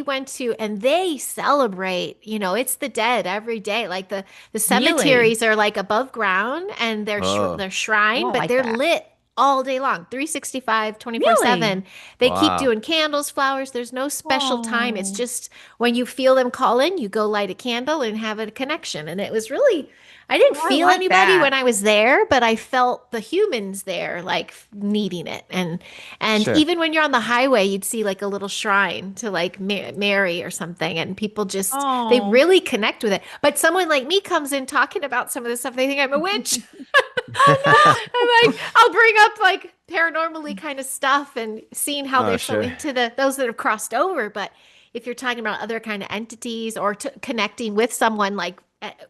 [SPEAKER 3] went to and they celebrate. It's the dead every day. Like the
[SPEAKER 2] Really?
[SPEAKER 3] cemeteries are like above ground and
[SPEAKER 1] Oh,
[SPEAKER 3] they're
[SPEAKER 2] Oh,
[SPEAKER 3] shrine,
[SPEAKER 2] I
[SPEAKER 3] but
[SPEAKER 2] like
[SPEAKER 3] they're
[SPEAKER 2] that.
[SPEAKER 3] lit all day long, 365,
[SPEAKER 2] Really?
[SPEAKER 3] 24/7. They keep
[SPEAKER 1] wow.
[SPEAKER 3] doing candles, flowers. There's no special time. It's
[SPEAKER 2] Oh,
[SPEAKER 3] just when you feel them calling, you go light a candle and have a connection. And it was really I didn't
[SPEAKER 2] oh, I
[SPEAKER 3] feel
[SPEAKER 2] like
[SPEAKER 3] anybody when
[SPEAKER 2] that.
[SPEAKER 3] I was there, but I felt the humans there like needing it. And
[SPEAKER 1] Sure.
[SPEAKER 3] even when you're on the highway, you'd see like a little shrine to like Mary or something, and people just they
[SPEAKER 2] Oh.
[SPEAKER 3] really connect with it. But someone like me comes in talking about some of this stuff, they think I'm a witch. I'm like, I'll bring up like paranormally kind of stuff and seeing how
[SPEAKER 1] Oh,
[SPEAKER 3] they're so
[SPEAKER 1] sure.
[SPEAKER 3] into those that have crossed over. But if you're talking about other kind of entities or connecting with someone like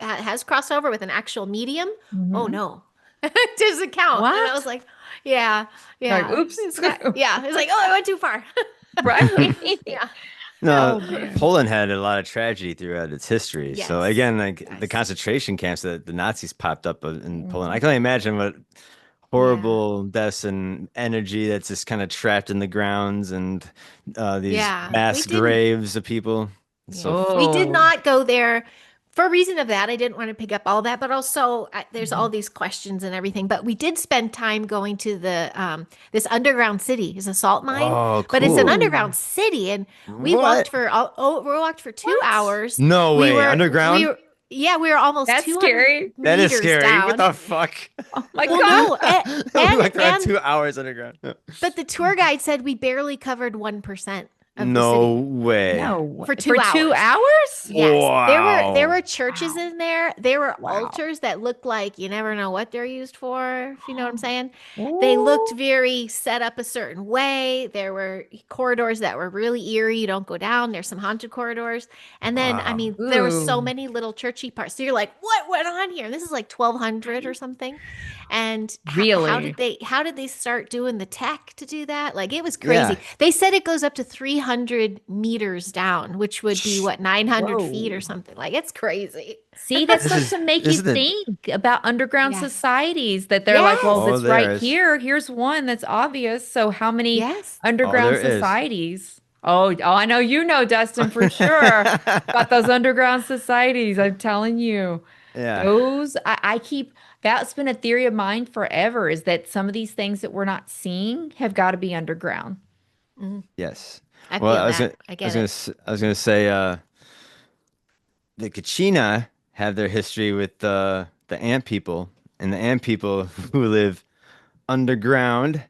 [SPEAKER 3] has crossover with an actual medium, oh
[SPEAKER 2] Mhm.
[SPEAKER 3] no, it doesn't count. And I was
[SPEAKER 2] What?
[SPEAKER 3] like, yeah,
[SPEAKER 2] Like,
[SPEAKER 3] yeah,
[SPEAKER 2] oops.
[SPEAKER 3] it's not, yeah. It's like, oh, I went too far.
[SPEAKER 2] Right?
[SPEAKER 3] Yeah,
[SPEAKER 1] No,
[SPEAKER 2] Oh man.
[SPEAKER 1] Poland had a lot of tragedy throughout its history. So
[SPEAKER 3] yes,
[SPEAKER 1] again, like the
[SPEAKER 3] yes,
[SPEAKER 1] concentration camps that the Nazis popped up in Poland, I
[SPEAKER 2] Mhm.
[SPEAKER 1] can only imagine what
[SPEAKER 3] yeah,
[SPEAKER 1] horrible deaths and energy that's just kind of trapped in the grounds and these
[SPEAKER 3] yeah. We
[SPEAKER 1] mass
[SPEAKER 3] didn't.
[SPEAKER 1] graves of people. So,
[SPEAKER 3] Yeah, we did
[SPEAKER 2] Oh.
[SPEAKER 3] not go there for a reason of that. I didn't want to pick up all that, but also there's all
[SPEAKER 2] Mhm.
[SPEAKER 3] these questions and everything. But we did spend time going to the this underground city. It's a salt mine,
[SPEAKER 1] oh,
[SPEAKER 3] but it's an
[SPEAKER 1] cool.
[SPEAKER 2] Ooh.
[SPEAKER 3] underground city, and
[SPEAKER 1] What?
[SPEAKER 3] we walked for two
[SPEAKER 2] What?
[SPEAKER 3] hours.
[SPEAKER 1] No
[SPEAKER 3] We
[SPEAKER 1] way.
[SPEAKER 3] were we
[SPEAKER 1] Underground?
[SPEAKER 3] were yeah we were almost
[SPEAKER 2] That's
[SPEAKER 3] 200
[SPEAKER 2] scary.
[SPEAKER 1] That is
[SPEAKER 3] meters
[SPEAKER 1] scary. What
[SPEAKER 3] down.
[SPEAKER 1] the fuck?
[SPEAKER 2] Oh my
[SPEAKER 3] Well,
[SPEAKER 2] God.
[SPEAKER 3] no,
[SPEAKER 1] We walked around
[SPEAKER 3] and
[SPEAKER 1] 2 hours underground.
[SPEAKER 3] but the tour guide said we barely covered 1% of the
[SPEAKER 1] No
[SPEAKER 3] city
[SPEAKER 1] way.
[SPEAKER 2] No.
[SPEAKER 3] for
[SPEAKER 2] For
[SPEAKER 3] two
[SPEAKER 2] two
[SPEAKER 3] hours.
[SPEAKER 2] hours?
[SPEAKER 3] Yes, there were
[SPEAKER 1] Wow.
[SPEAKER 3] churches
[SPEAKER 2] Wow.
[SPEAKER 3] in there. There were
[SPEAKER 2] Wow.
[SPEAKER 3] altars that looked like you never know what they're used for, if you know what I'm saying. They looked
[SPEAKER 2] Ooh.
[SPEAKER 3] very set up a certain way. There were corridors that were really eerie. You don't go down. There's some haunted corridors. And then, I
[SPEAKER 1] Wow.
[SPEAKER 3] mean, there were so
[SPEAKER 2] Ooh.
[SPEAKER 3] many little churchy parts. So you're like, what went on here? And this is like 1200 or something. And
[SPEAKER 2] Really?
[SPEAKER 3] how did they start doing the tech to do that? Like it was
[SPEAKER 1] Yeah.
[SPEAKER 3] crazy. They said it goes up to 300 meters down, which would be what 900 feet or
[SPEAKER 2] Whoa.
[SPEAKER 3] something. Like it's crazy.
[SPEAKER 2] See, that
[SPEAKER 1] This
[SPEAKER 2] starts
[SPEAKER 1] is
[SPEAKER 2] to make
[SPEAKER 1] this
[SPEAKER 2] you
[SPEAKER 1] is the
[SPEAKER 2] think about underground
[SPEAKER 3] Yes.
[SPEAKER 2] societies that they're like, well,
[SPEAKER 1] oh
[SPEAKER 3] Yes.
[SPEAKER 2] that's
[SPEAKER 1] there
[SPEAKER 2] right
[SPEAKER 1] is.
[SPEAKER 2] here. Here's one that's obvious. So how many
[SPEAKER 3] Yes.
[SPEAKER 1] Oh there
[SPEAKER 2] underground
[SPEAKER 1] is.
[SPEAKER 2] societies? Oh, I know you know, Dustin, for sure. About those underground societies. I'm telling you.
[SPEAKER 1] Yeah.
[SPEAKER 2] Those I keep that's been a theory of mine forever is that some of these things that we're not seeing have got to be underground.
[SPEAKER 3] Mhm.
[SPEAKER 1] Yes.
[SPEAKER 3] I
[SPEAKER 1] Well,
[SPEAKER 3] feel that. I get it.
[SPEAKER 1] I was gonna say the Kachina have their history with the ant people and the ant people who live underground.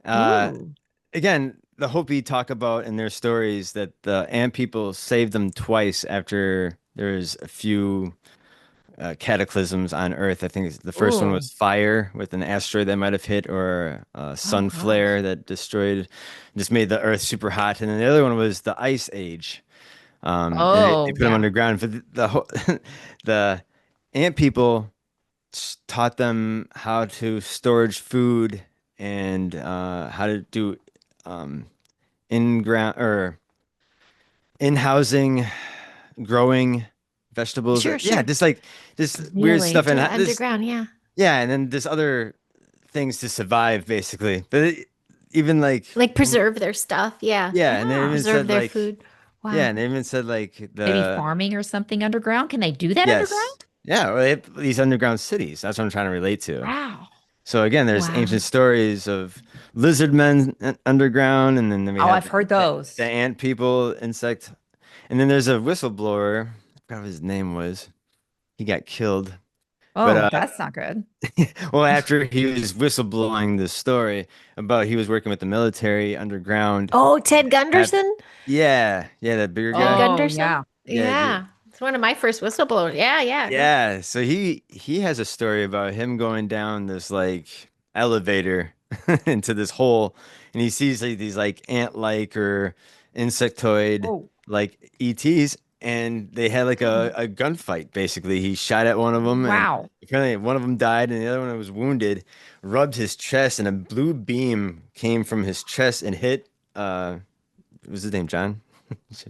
[SPEAKER 1] Uh,
[SPEAKER 2] Ooh.
[SPEAKER 1] again, the Hopi talk about in their stories that the ant people saved them twice after there's a few cataclysms on Earth. I think the first one
[SPEAKER 2] Ooh.
[SPEAKER 1] was fire with an asteroid that might have hit, or a
[SPEAKER 2] Oh
[SPEAKER 1] sun
[SPEAKER 2] gosh.
[SPEAKER 1] flare that destroyed, just made the Earth super hot. And then the other one was the Ice Age. And they
[SPEAKER 2] Oh,
[SPEAKER 1] put them
[SPEAKER 2] yeah.
[SPEAKER 1] underground. But the ant people taught them how to storage food and how to do um, in ground or in housing growing vegetables.
[SPEAKER 3] Sure,
[SPEAKER 1] Yeah,
[SPEAKER 3] sure.
[SPEAKER 1] just like this weird stuff
[SPEAKER 2] Really?
[SPEAKER 1] and
[SPEAKER 3] Do it
[SPEAKER 1] this
[SPEAKER 3] underground, yeah.
[SPEAKER 1] yeah, and then there's other things to survive basically. But even like
[SPEAKER 3] Like preserve their stuff, yeah.
[SPEAKER 1] yeah, and they
[SPEAKER 2] Yeah.
[SPEAKER 1] even
[SPEAKER 3] Preserve
[SPEAKER 1] said
[SPEAKER 3] their
[SPEAKER 1] like
[SPEAKER 3] food.
[SPEAKER 1] yeah,
[SPEAKER 3] Wow.
[SPEAKER 1] and they even said like
[SPEAKER 2] Maybe
[SPEAKER 1] the
[SPEAKER 2] farming or something underground. Can they do that
[SPEAKER 1] yes.
[SPEAKER 2] underground?
[SPEAKER 1] Yeah, well, they have these underground cities. That's what I'm trying to relate to.
[SPEAKER 2] Wow.
[SPEAKER 1] So again, there's
[SPEAKER 3] Wow.
[SPEAKER 1] ancient stories of lizard men underground, and then we
[SPEAKER 2] Oh,
[SPEAKER 1] have
[SPEAKER 2] I've heard
[SPEAKER 1] the
[SPEAKER 2] those.
[SPEAKER 1] ant people, insect, and then there's a whistleblower. I forgot what his name was. He got killed. But
[SPEAKER 2] Oh, that's not good.
[SPEAKER 1] well, after he was whistleblowing this story about he was working with the military underground.
[SPEAKER 3] Oh, Ted
[SPEAKER 1] Had,
[SPEAKER 3] Gunderson?
[SPEAKER 1] yeah, that bigger
[SPEAKER 3] Ted
[SPEAKER 1] guy.
[SPEAKER 2] Oh,
[SPEAKER 3] Gunderson?
[SPEAKER 2] yeah.
[SPEAKER 1] Yeah,
[SPEAKER 3] Yeah. It's one of my first whistleblowers. Yeah, yeah. Go.
[SPEAKER 1] yeah. So he has a story about him going down this like elevator into this hole, and he sees like these like ant-like or insectoid
[SPEAKER 2] Oh,
[SPEAKER 1] like ETs, and they had like
[SPEAKER 2] mm,
[SPEAKER 1] a gunfight. Basically, he shot at one of them, and
[SPEAKER 2] wow.
[SPEAKER 1] apparently one of them died, and the other one was wounded. Rubbed his chest, and a blue beam came from his chest and hit. What was his name? John?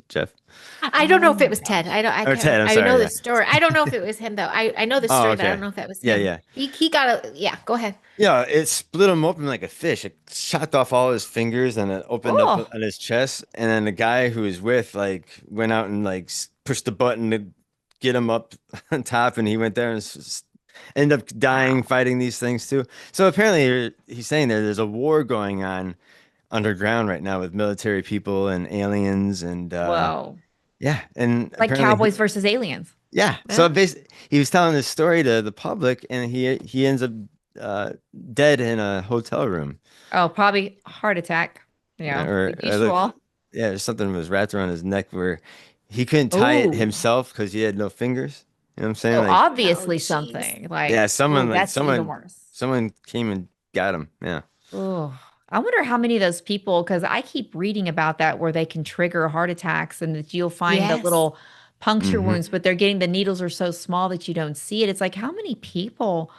[SPEAKER 1] Jeff?
[SPEAKER 3] I don't know
[SPEAKER 2] Oh
[SPEAKER 3] if it
[SPEAKER 2] my
[SPEAKER 3] was Ted.
[SPEAKER 2] gosh.
[SPEAKER 3] I
[SPEAKER 1] Or
[SPEAKER 3] can't.
[SPEAKER 1] Ted? I'm
[SPEAKER 3] I know
[SPEAKER 1] sorry.
[SPEAKER 3] the
[SPEAKER 1] Yeah.
[SPEAKER 3] story. I don't know if it was him though. I know the
[SPEAKER 1] Oh,
[SPEAKER 3] story, but I don't
[SPEAKER 1] okay.
[SPEAKER 3] know if that was
[SPEAKER 1] Yeah,
[SPEAKER 3] him.
[SPEAKER 1] yeah.
[SPEAKER 3] He got a yeah. Go ahead.
[SPEAKER 1] Yeah, it split him open like a fish. It chopped off all his fingers and it opened up
[SPEAKER 2] Oh,
[SPEAKER 1] on his chest. And then the guy who was with like went out and like pushed the button to get him up on top, and he went there and ended up dying
[SPEAKER 2] wow.
[SPEAKER 1] fighting these things too. So apparently he's saying there's a war going on underground right now with military people and aliens and
[SPEAKER 2] Whoa.
[SPEAKER 1] yeah, and
[SPEAKER 2] Like
[SPEAKER 1] apparently
[SPEAKER 2] cowboys versus aliens.
[SPEAKER 1] yeah. So
[SPEAKER 3] Yeah.
[SPEAKER 1] basically, he was telling this story to the public, and he ends up uh, dead in a hotel room,
[SPEAKER 2] Oh, probably heart attack. The
[SPEAKER 1] or look,
[SPEAKER 2] usual.
[SPEAKER 1] yeah, something was wrapped around his neck where he couldn't tie it
[SPEAKER 2] Oh,
[SPEAKER 1] himself because he had no fingers. You know what I'm saying?
[SPEAKER 2] so
[SPEAKER 1] Like,
[SPEAKER 3] Oh,
[SPEAKER 2] obviously
[SPEAKER 3] jeez.
[SPEAKER 2] something
[SPEAKER 1] yeah,
[SPEAKER 2] like, oh,
[SPEAKER 1] someone like
[SPEAKER 2] that's even
[SPEAKER 1] someone
[SPEAKER 2] worse.
[SPEAKER 1] someone came and got him. Yeah.
[SPEAKER 2] Oh, I wonder how many of those people, because I keep reading about that where they can trigger heart attacks and that you'll find the
[SPEAKER 3] Yes.
[SPEAKER 2] little puncture
[SPEAKER 1] Hmm.
[SPEAKER 2] wounds, but they're getting the needles are so small that you don't see it. It's like, how many people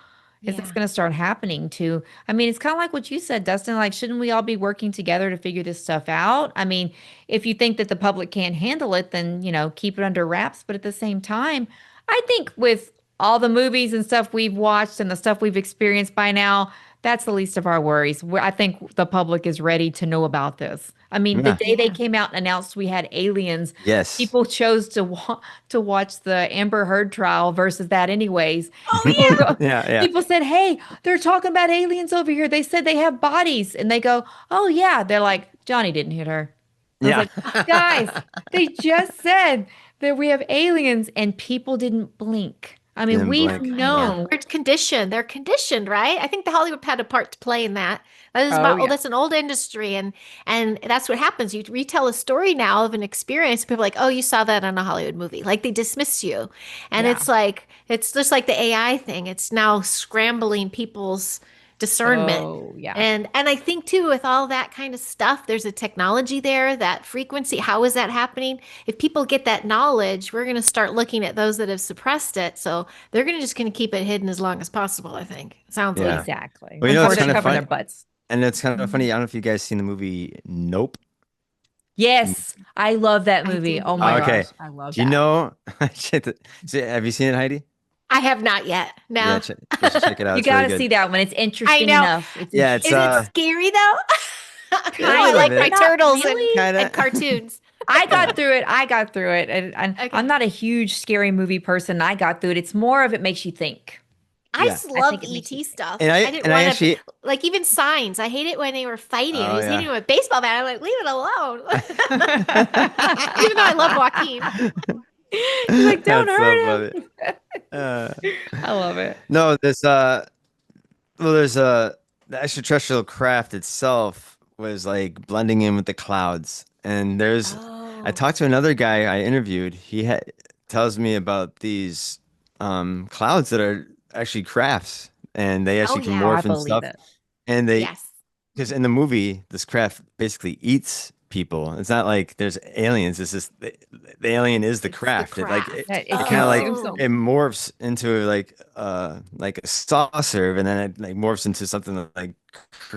[SPEAKER 2] is this
[SPEAKER 3] Yeah.
[SPEAKER 2] going to start happening to? I mean, it's kind of like what you said, Dustin. Like, shouldn't we all be working together to figure this stuff out? I mean, if you think that the public can't handle it, then, keep it under wraps. But at the same time, I think with all the movies and stuff we've watched and the stuff we've experienced by now, that's the least of our worries. I think the public is ready to know about this. I mean, the
[SPEAKER 1] Yeah.
[SPEAKER 2] day they
[SPEAKER 3] Yeah.
[SPEAKER 2] came out and announced we had aliens,
[SPEAKER 1] Yes.
[SPEAKER 2] people chose to watch the Amber Heard trial versus that anyways. People
[SPEAKER 3] Oh
[SPEAKER 2] go,
[SPEAKER 1] Yeah. Yeah.
[SPEAKER 2] people said, "Hey, they're talking about aliens over here. They said they have bodies." And they go, "Oh yeah." They're like, "Johnny didn't hit her." I was
[SPEAKER 1] Yeah.
[SPEAKER 2] like, "Guys, they just said that we have aliens and people didn't blink." I mean,
[SPEAKER 1] Didn't
[SPEAKER 2] we've
[SPEAKER 1] blink.
[SPEAKER 3] yeah. I know.
[SPEAKER 2] known.
[SPEAKER 3] They're conditioned. They're conditioned, right? I think the Hollywood had a part to play in that. That is
[SPEAKER 2] Oh
[SPEAKER 3] about, oh,
[SPEAKER 2] yeah.
[SPEAKER 3] that's an old industry, and that's what happens. You retell a story now of an experience, people are like, oh, you saw that in a Hollywood movie. Like they dismiss you. And
[SPEAKER 2] Yeah.
[SPEAKER 3] it's like it's just like the AI thing. It's now scrambling people's discernment.
[SPEAKER 2] Oh yeah.
[SPEAKER 3] And I think too, with all that kind of stuff, there's a technology there, that frequency. How is that happening? If people get that knowledge, we're going to start looking at those that have suppressed it. So they're going to keep it hidden as long as possible, I think. Sounds
[SPEAKER 1] Yeah.
[SPEAKER 3] like.
[SPEAKER 2] Exactly.
[SPEAKER 1] Well,
[SPEAKER 2] And
[SPEAKER 1] it's kind of
[SPEAKER 2] covering their
[SPEAKER 1] funny,
[SPEAKER 2] butts.
[SPEAKER 1] and it's kind of
[SPEAKER 2] Mhm.
[SPEAKER 1] funny. I don't know if you guys seen the movie Nope.
[SPEAKER 2] Yes, I love that
[SPEAKER 3] I
[SPEAKER 2] movie.
[SPEAKER 3] did
[SPEAKER 2] Oh my
[SPEAKER 3] not.
[SPEAKER 1] Okay.
[SPEAKER 2] gosh, I love
[SPEAKER 1] Do you
[SPEAKER 2] that.
[SPEAKER 1] know? Have you seen it, Heidi?
[SPEAKER 3] I have not yet.
[SPEAKER 1] Yeah,
[SPEAKER 3] No.
[SPEAKER 1] you should check it out.
[SPEAKER 2] You
[SPEAKER 1] It's really
[SPEAKER 2] got to see
[SPEAKER 1] good.
[SPEAKER 2] that one. It's
[SPEAKER 3] I
[SPEAKER 2] interesting
[SPEAKER 3] know.
[SPEAKER 2] enough. It's
[SPEAKER 1] Yeah, it's
[SPEAKER 3] Is it
[SPEAKER 2] interesting.
[SPEAKER 3] scary though? You know, I
[SPEAKER 1] Kind of
[SPEAKER 3] like
[SPEAKER 2] Kind
[SPEAKER 3] my
[SPEAKER 2] of,
[SPEAKER 1] it.
[SPEAKER 2] not
[SPEAKER 3] turtles
[SPEAKER 2] really.
[SPEAKER 1] Kind
[SPEAKER 3] and
[SPEAKER 1] of.
[SPEAKER 3] cartoons.
[SPEAKER 2] I
[SPEAKER 1] Yeah.
[SPEAKER 2] got through it. I got through it. And I'm
[SPEAKER 3] Okay.
[SPEAKER 2] not a huge scary movie person. I got through it. It's more of it makes you think.
[SPEAKER 3] I
[SPEAKER 1] Yeah.
[SPEAKER 3] just
[SPEAKER 2] I
[SPEAKER 3] love
[SPEAKER 2] think it makes you
[SPEAKER 3] ET
[SPEAKER 2] think.
[SPEAKER 3] stuff.
[SPEAKER 1] And I
[SPEAKER 3] I didn't
[SPEAKER 1] and I
[SPEAKER 3] want to,
[SPEAKER 1] actually.
[SPEAKER 3] like even signs. I hate it when they were fighting and he
[SPEAKER 1] Oh
[SPEAKER 3] was hitting
[SPEAKER 1] yeah.
[SPEAKER 3] him with a baseball bat. I'm like, leave it alone. Even though I love Joaquin.
[SPEAKER 2] You're like, don't
[SPEAKER 1] That's so
[SPEAKER 2] hurt
[SPEAKER 1] funny.
[SPEAKER 2] him.
[SPEAKER 1] Uh,
[SPEAKER 2] I love it.
[SPEAKER 1] no, there's the extraterrestrial craft itself was like blending in with the clouds, and I
[SPEAKER 3] Oh.
[SPEAKER 1] talked to another guy I interviewed. Tells me about these clouds that are actually crafts, and they
[SPEAKER 3] Oh
[SPEAKER 1] actually can
[SPEAKER 3] yeah.
[SPEAKER 2] I
[SPEAKER 1] morph and
[SPEAKER 2] believe
[SPEAKER 1] stuff.
[SPEAKER 2] it.
[SPEAKER 1] And they
[SPEAKER 3] Yes.
[SPEAKER 1] because in the movie, this craft basically eats people. It's not like there's aliens. It's just the alien is the
[SPEAKER 3] It's the
[SPEAKER 1] craft.
[SPEAKER 3] craft.
[SPEAKER 2] It
[SPEAKER 1] It kind of like
[SPEAKER 2] consumes
[SPEAKER 3] Oh.
[SPEAKER 1] it
[SPEAKER 2] them.
[SPEAKER 1] morphs into like a saucer, and then it like morphs into something like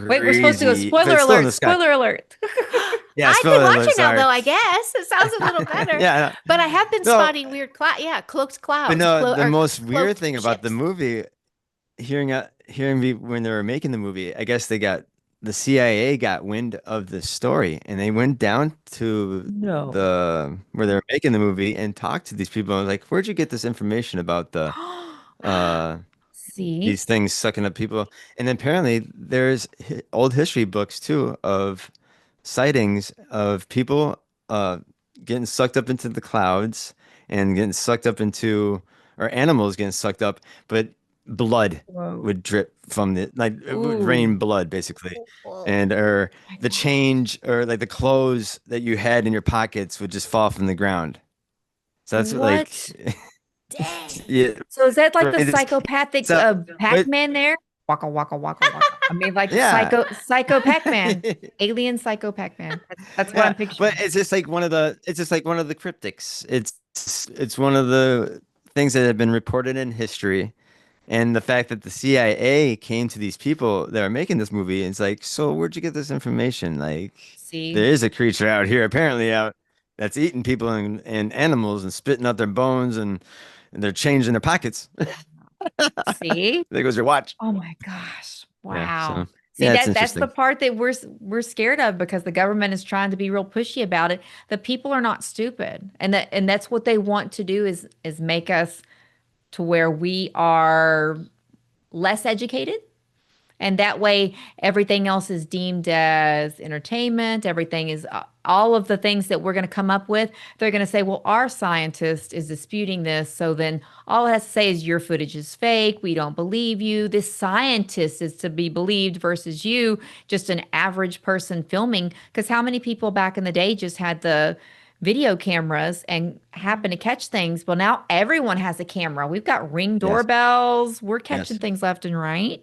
[SPEAKER 2] Wait, we're supposed to go
[SPEAKER 1] crazy, but
[SPEAKER 2] spoiler
[SPEAKER 1] it's still in
[SPEAKER 2] alert.
[SPEAKER 1] the sky.
[SPEAKER 2] Spoiler alert.
[SPEAKER 1] Yeah,
[SPEAKER 3] I could
[SPEAKER 1] spoiler
[SPEAKER 3] watch
[SPEAKER 1] alert.
[SPEAKER 3] it now
[SPEAKER 1] Sorry.
[SPEAKER 3] though, I guess. It sounds a little better.
[SPEAKER 1] Yeah,
[SPEAKER 3] But I have been
[SPEAKER 1] no,
[SPEAKER 3] spotting weird cloaked
[SPEAKER 1] but
[SPEAKER 3] clouds,
[SPEAKER 1] no. The
[SPEAKER 3] or
[SPEAKER 1] most weird
[SPEAKER 3] cloaked
[SPEAKER 1] thing about the
[SPEAKER 3] ships.
[SPEAKER 1] movie, hearing me when they were making the movie, I guess the CIA got wind of the story, and they went down to
[SPEAKER 2] No.
[SPEAKER 1] the where they were making the movie and talked to these people and was like, "Where'd you get this information about uh
[SPEAKER 2] See?
[SPEAKER 1] these things sucking up people?" And then apparently there's old history books too of sightings of people getting sucked up into the clouds and getting sucked up into or animals getting sucked up, but blood
[SPEAKER 2] Whoa.
[SPEAKER 1] would drip from the like it would
[SPEAKER 2] Ooh.
[SPEAKER 1] rain blood basically,
[SPEAKER 3] Whoa.
[SPEAKER 1] and or
[SPEAKER 2] My
[SPEAKER 1] the
[SPEAKER 2] God.
[SPEAKER 1] change or like the clothes that you had in your pockets would just fall from the ground. So that's what, like
[SPEAKER 2] What?
[SPEAKER 3] Dang.
[SPEAKER 1] yeah,
[SPEAKER 2] So is that like
[SPEAKER 1] right.
[SPEAKER 2] the psychopathic
[SPEAKER 1] So but
[SPEAKER 2] Pac-Man there? Waka waka waka waka. I mean, like
[SPEAKER 1] yeah.
[SPEAKER 2] psycho Pac-Man, alien psycho Pac-Man. That's what
[SPEAKER 1] Yeah,
[SPEAKER 2] I'm
[SPEAKER 1] but
[SPEAKER 2] picturing.
[SPEAKER 1] it's just like one of the cryptics. It's one of the things that have been reported in history. And the fact that the CIA came to these people that are making this movie, and it's like, so where'd you get this information? Like, there
[SPEAKER 2] See,
[SPEAKER 1] is a creature out here, apparently out that's eating people and animals and spitting out their bones and they're changing their pockets.
[SPEAKER 2] see.
[SPEAKER 1] There goes your watch.
[SPEAKER 2] Oh my gosh.
[SPEAKER 1] Yeah,
[SPEAKER 2] Wow.
[SPEAKER 1] so
[SPEAKER 2] See
[SPEAKER 1] yeah, it's
[SPEAKER 2] that's the
[SPEAKER 1] interesting.
[SPEAKER 2] part that we're scared of because the government is trying to be real pushy about it. The people are not stupid. And that's what they want to do is make us to where we are less educated. And that way, everything else is deemed as entertainment. Everything is all of the things that we're going to come up with. They're going to say, well, our scientist is disputing this. So then all it has to say is your footage is fake. We don't believe you. This scientist is to be believed versus you, just an average person filming. Because how many people back in the day just had the video cameras and happen to catch things? Well, now everyone has a camera. We've got Ring
[SPEAKER 1] Yes,
[SPEAKER 2] doorbells. We're catching
[SPEAKER 1] yes.
[SPEAKER 2] things left and right.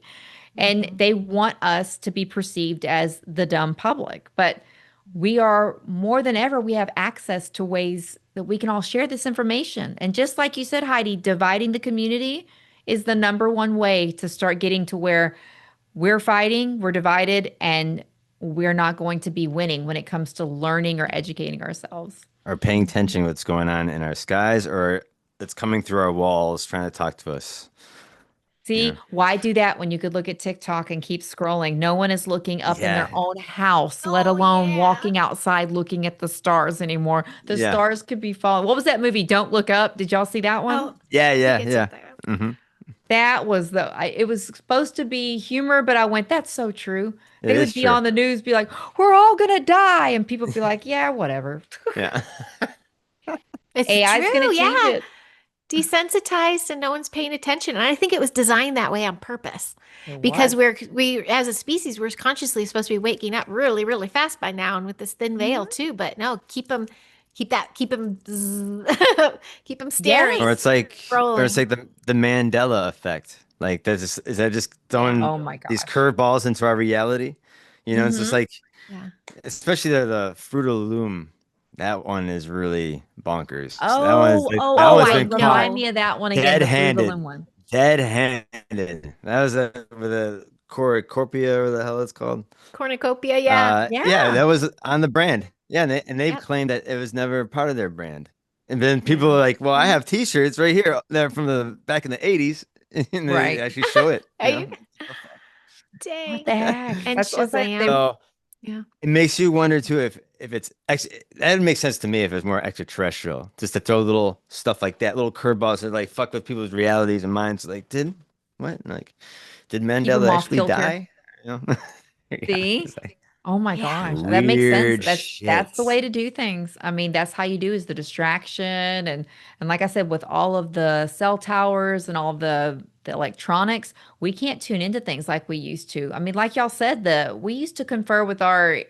[SPEAKER 2] And
[SPEAKER 3] Mhm.
[SPEAKER 2] they want us to be perceived as the dumb public. But we are more than ever, we have access to ways that we can all share this information. And just like you said, Heidi, dividing the community is the number one way to start getting to where we're fighting, we're divided, and we're not going to be winning when it comes to learning or educating ourselves.
[SPEAKER 1] Or paying attention to what's going on in our skies or that's coming through our walls trying to talk to us. You
[SPEAKER 2] See,
[SPEAKER 1] know?
[SPEAKER 2] why do that when you could look at TikTok and keep scrolling? No one is looking up in their
[SPEAKER 1] Yeah.
[SPEAKER 2] own house, let
[SPEAKER 3] Oh
[SPEAKER 2] alone
[SPEAKER 3] yeah.
[SPEAKER 2] walking outside looking at the stars anymore. The
[SPEAKER 1] Yeah.
[SPEAKER 2] stars could be falling. What was that movie? Don't Look Up. Did y'all see that one?
[SPEAKER 3] Oh,
[SPEAKER 1] Yeah,
[SPEAKER 3] I think
[SPEAKER 1] yeah,
[SPEAKER 3] it's
[SPEAKER 1] yeah.
[SPEAKER 3] up there.
[SPEAKER 1] Hmm.
[SPEAKER 2] That was it was supposed to be humor, but I went, that's so true.
[SPEAKER 1] It
[SPEAKER 2] They
[SPEAKER 1] is
[SPEAKER 2] would be
[SPEAKER 1] true.
[SPEAKER 2] on the news, be like, we're all gonna die. And people be like, yeah, whatever.
[SPEAKER 1] Yeah.
[SPEAKER 3] It's
[SPEAKER 2] AI is gonna
[SPEAKER 3] true.
[SPEAKER 2] change
[SPEAKER 3] Yeah.
[SPEAKER 2] it.
[SPEAKER 3] Desensitized and no one's paying attention. And I think it was designed that way on purpose
[SPEAKER 2] It
[SPEAKER 3] because
[SPEAKER 2] was.
[SPEAKER 3] we as a species we're consciously supposed to be waking up really really fast by now and with this thin veil
[SPEAKER 2] Mhm.
[SPEAKER 3] too. But no, keep them keep them
[SPEAKER 1] Or
[SPEAKER 3] staring,
[SPEAKER 1] it's
[SPEAKER 2] Yes.
[SPEAKER 1] like, or it's
[SPEAKER 3] rolling.
[SPEAKER 1] like the Mandela effect. Like that's just, is that just
[SPEAKER 3] Yeah.
[SPEAKER 1] throwing
[SPEAKER 2] Oh my
[SPEAKER 1] these
[SPEAKER 2] gosh.
[SPEAKER 1] curveballs into our reality? You know, it's just
[SPEAKER 2] Hmm.
[SPEAKER 1] like,
[SPEAKER 3] Yeah.
[SPEAKER 1] especially the Fruit of the Loom. That one is really bonkers. So that one is
[SPEAKER 2] Oh,
[SPEAKER 1] like,
[SPEAKER 2] oh,
[SPEAKER 1] that
[SPEAKER 3] Oh,
[SPEAKER 1] one's
[SPEAKER 3] I
[SPEAKER 2] oh,
[SPEAKER 1] been caught
[SPEAKER 2] remind
[SPEAKER 3] know.
[SPEAKER 2] me of that one again, the Fruit of the
[SPEAKER 1] dead-handed,
[SPEAKER 2] Loom one.
[SPEAKER 1] dead-handed. That was with a cornucopia or the hell it's called.
[SPEAKER 3] Cornucopia. Yeah.
[SPEAKER 1] Yeah,
[SPEAKER 2] Yeah.
[SPEAKER 1] that was on the brand. Yeah, and they've
[SPEAKER 3] Yep.
[SPEAKER 1] claimed that it was never part of their brand. And then people
[SPEAKER 3] Yeah.
[SPEAKER 1] are like, "Well, I
[SPEAKER 2] Mhm.
[SPEAKER 1] have T-shirts right here. They're from the back in the '80s," and they
[SPEAKER 2] Right.
[SPEAKER 1] actually show it.
[SPEAKER 3] Are you?
[SPEAKER 2] What
[SPEAKER 3] Dang.
[SPEAKER 2] the heck?
[SPEAKER 3] And
[SPEAKER 2] That's what they
[SPEAKER 3] Shazam.
[SPEAKER 1] So
[SPEAKER 3] Yeah.
[SPEAKER 1] it makes you wonder too if it's that makes sense to me if it's more extraterrestrial, just to throw little stuff like that, little curveballs that like fuck with people's realities and minds. Like, did what? Like, did
[SPEAKER 2] keep them
[SPEAKER 1] Mandela
[SPEAKER 2] off
[SPEAKER 1] actually
[SPEAKER 2] kilter.
[SPEAKER 1] die? You know? Yeah,
[SPEAKER 2] See?
[SPEAKER 1] it's like
[SPEAKER 2] Oh my
[SPEAKER 3] Yeah.
[SPEAKER 2] gosh. That makes sense.
[SPEAKER 1] weird
[SPEAKER 2] That's the
[SPEAKER 1] shit.
[SPEAKER 2] way to do things. I mean, that's how you do is the distraction and like I said, with all of the cell towers and all the electronics, we can't tune into things like we used to. I mean, like y'all said, the we used to confer with our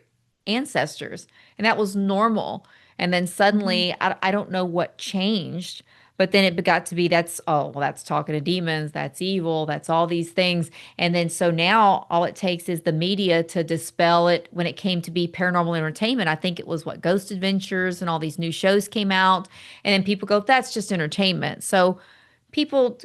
[SPEAKER 2] ancestors and that was normal. And then
[SPEAKER 3] Mhm.
[SPEAKER 2] suddenly I don't know what changed, but then it got to be that's oh, well, that's talking to demons, that's evil, that's all these things. And then so now all it takes is the media to dispel it when it came to be paranormal entertainment. I think it was what Ghost Adventures and all these new shows came out. And then people go, that's just entertainment. So people,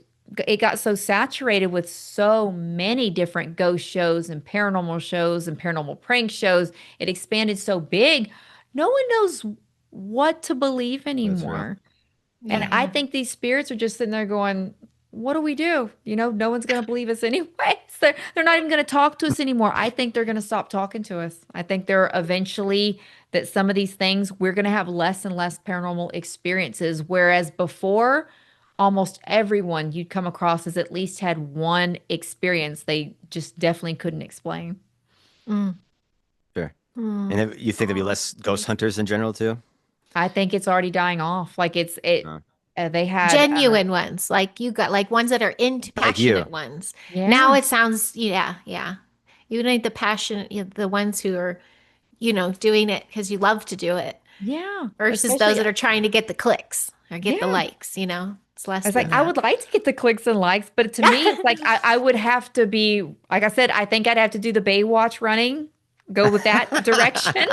[SPEAKER 2] it got so saturated with so many different ghost shows and paranormal prank shows. It expanded so big. No one knows what to believe
[SPEAKER 1] That's real.
[SPEAKER 2] anymore. And I
[SPEAKER 3] Yeah.
[SPEAKER 2] think these spirits are just sitting there going, what do we do? You know, no one's going to believe us anyway. They're not even going to talk to us anymore. I think they're going to stop talking to us. I think they're eventually that some of these things, we're going to have less and less paranormal experiences. Whereas before, almost everyone you'd come across has at least had one experience they just definitely couldn't explain.
[SPEAKER 3] Mm.
[SPEAKER 1] Sure. And
[SPEAKER 3] Mm.
[SPEAKER 1] you think there'd be
[SPEAKER 3] Oh,
[SPEAKER 1] less
[SPEAKER 3] that's
[SPEAKER 1] ghost
[SPEAKER 3] great.
[SPEAKER 1] hunters in general too?
[SPEAKER 2] I think it's already dying off. Like it's it
[SPEAKER 1] No.
[SPEAKER 2] They had
[SPEAKER 3] genuine ones, like you got like ones that are into
[SPEAKER 1] Like you.
[SPEAKER 3] passionate ones.
[SPEAKER 2] yeah,
[SPEAKER 3] Now it sounds, yeah. You need the passionate, the ones who are, doing it because you love to do it
[SPEAKER 2] yeah,
[SPEAKER 3] versus those
[SPEAKER 2] especially
[SPEAKER 3] that are trying to get the clicks or get the
[SPEAKER 2] yeah.
[SPEAKER 3] likes, It's
[SPEAKER 2] I
[SPEAKER 3] less
[SPEAKER 2] was like,
[SPEAKER 3] than
[SPEAKER 2] I
[SPEAKER 3] that.
[SPEAKER 2] would like to get the clicks and likes, but to me, it's like I would have to be, like I said, I think I'd have to do the Baywatch running, go with that direction.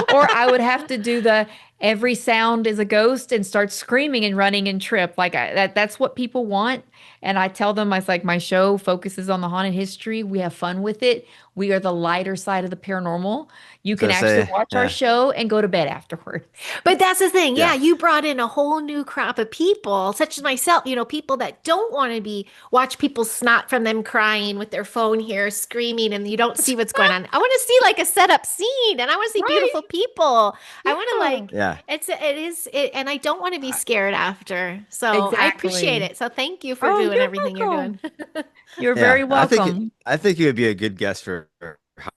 [SPEAKER 2] Or I would have to do the every sound is a ghost and start screaming and running and trip. Like that's what people want. And I tell them, I was like, my show focuses on the haunted history. We have fun with it. We are the lighter side of the paranormal. You
[SPEAKER 1] So
[SPEAKER 2] can
[SPEAKER 1] I
[SPEAKER 2] actually
[SPEAKER 1] say,
[SPEAKER 2] watch our
[SPEAKER 1] yeah,
[SPEAKER 2] show and go to bed afterwards.
[SPEAKER 3] But that's the thing. Yeah,
[SPEAKER 1] yeah.
[SPEAKER 3] you brought in a whole new crop of people, such as myself, people that don't want to watch people snot from them crying with their phone here, screaming, and you don't see what's going on. I want to see like a setup scene and I want to see
[SPEAKER 2] Right.
[SPEAKER 3] beautiful people. I want to
[SPEAKER 2] Yeah.
[SPEAKER 1] Yeah.
[SPEAKER 3] and I don't want to be scared after. So I appreciate
[SPEAKER 2] Exactly.
[SPEAKER 3] it. So thank you for
[SPEAKER 2] Oh,
[SPEAKER 3] doing
[SPEAKER 2] you're
[SPEAKER 3] everything you're
[SPEAKER 2] welcome.
[SPEAKER 3] doing.
[SPEAKER 2] You're
[SPEAKER 1] Yeah.
[SPEAKER 2] very welcome.
[SPEAKER 1] I think you would be a good guest for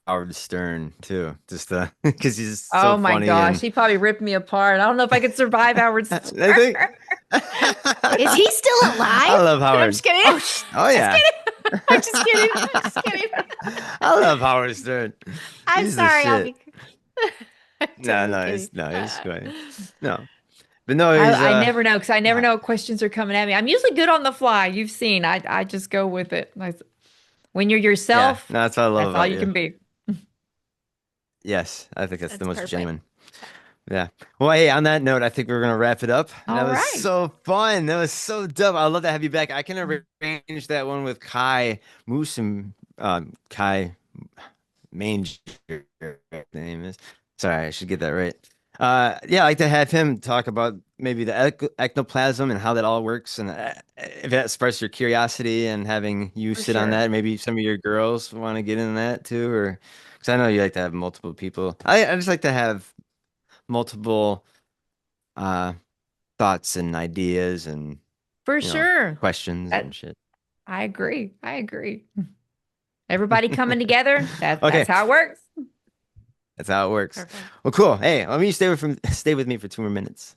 [SPEAKER 1] Howard Stern too. Just because he's so
[SPEAKER 2] Oh my
[SPEAKER 1] funny
[SPEAKER 2] gosh,
[SPEAKER 1] and
[SPEAKER 2] he probably ripped me apart. I don't know if I could survive Howard
[SPEAKER 1] I
[SPEAKER 2] Stern.
[SPEAKER 1] think
[SPEAKER 3] Is he still alive?
[SPEAKER 1] I love
[SPEAKER 3] I'm
[SPEAKER 1] Howard.
[SPEAKER 3] just kidding.
[SPEAKER 2] Oh,
[SPEAKER 1] Oh
[SPEAKER 3] Just
[SPEAKER 1] yeah.
[SPEAKER 3] kidding. I'm just kidding. I'm just kidding.
[SPEAKER 1] I love Howard Stern.
[SPEAKER 3] I'm
[SPEAKER 1] He's the
[SPEAKER 3] sorry. I'll
[SPEAKER 1] shit.
[SPEAKER 3] be. I'm
[SPEAKER 1] No,
[SPEAKER 3] totally
[SPEAKER 1] no,
[SPEAKER 3] kidding.
[SPEAKER 1] he's good. No. But no, he's
[SPEAKER 2] I never know because I never
[SPEAKER 1] uh,
[SPEAKER 2] know what questions are coming at me. I'm usually good on the fly. You've seen. I just go with it. When you're
[SPEAKER 1] yeah,
[SPEAKER 2] yourself,
[SPEAKER 1] no, that's what I love
[SPEAKER 2] that's all
[SPEAKER 1] about
[SPEAKER 2] you
[SPEAKER 1] you.
[SPEAKER 2] can be.
[SPEAKER 1] Yes, I think that's the
[SPEAKER 3] That's
[SPEAKER 1] most
[SPEAKER 3] perfect.
[SPEAKER 1] genuine. Yeah. Well, hey, on that note, I think we're gonna wrap it up. That
[SPEAKER 2] All
[SPEAKER 1] was
[SPEAKER 2] right.
[SPEAKER 1] so fun. That was so dope. I'd love to have you back. I can arrange that one with Kai Moose and Kai Mange. The name is. Sorry, I should get that right. Yeah, I'd like to have him talk about maybe the ectoplasm and how that all works, and if that sparks your curiosity, and having you
[SPEAKER 2] For
[SPEAKER 1] sit on
[SPEAKER 2] sure.
[SPEAKER 1] that. Maybe some of your girls want to get in that too, or because I know you like to have multiple people. I just like to have multiple uh thoughts and ideas and
[SPEAKER 2] For
[SPEAKER 1] you know
[SPEAKER 2] sure.
[SPEAKER 1] questions
[SPEAKER 2] That,
[SPEAKER 1] and shit.
[SPEAKER 2] I agree. I agree. Everybody coming together. That's
[SPEAKER 1] Okay,
[SPEAKER 2] how it works.
[SPEAKER 1] that's how it works.
[SPEAKER 3] Perfect.
[SPEAKER 1] Well, cool. Hey, let me stay with me for 2 more minutes.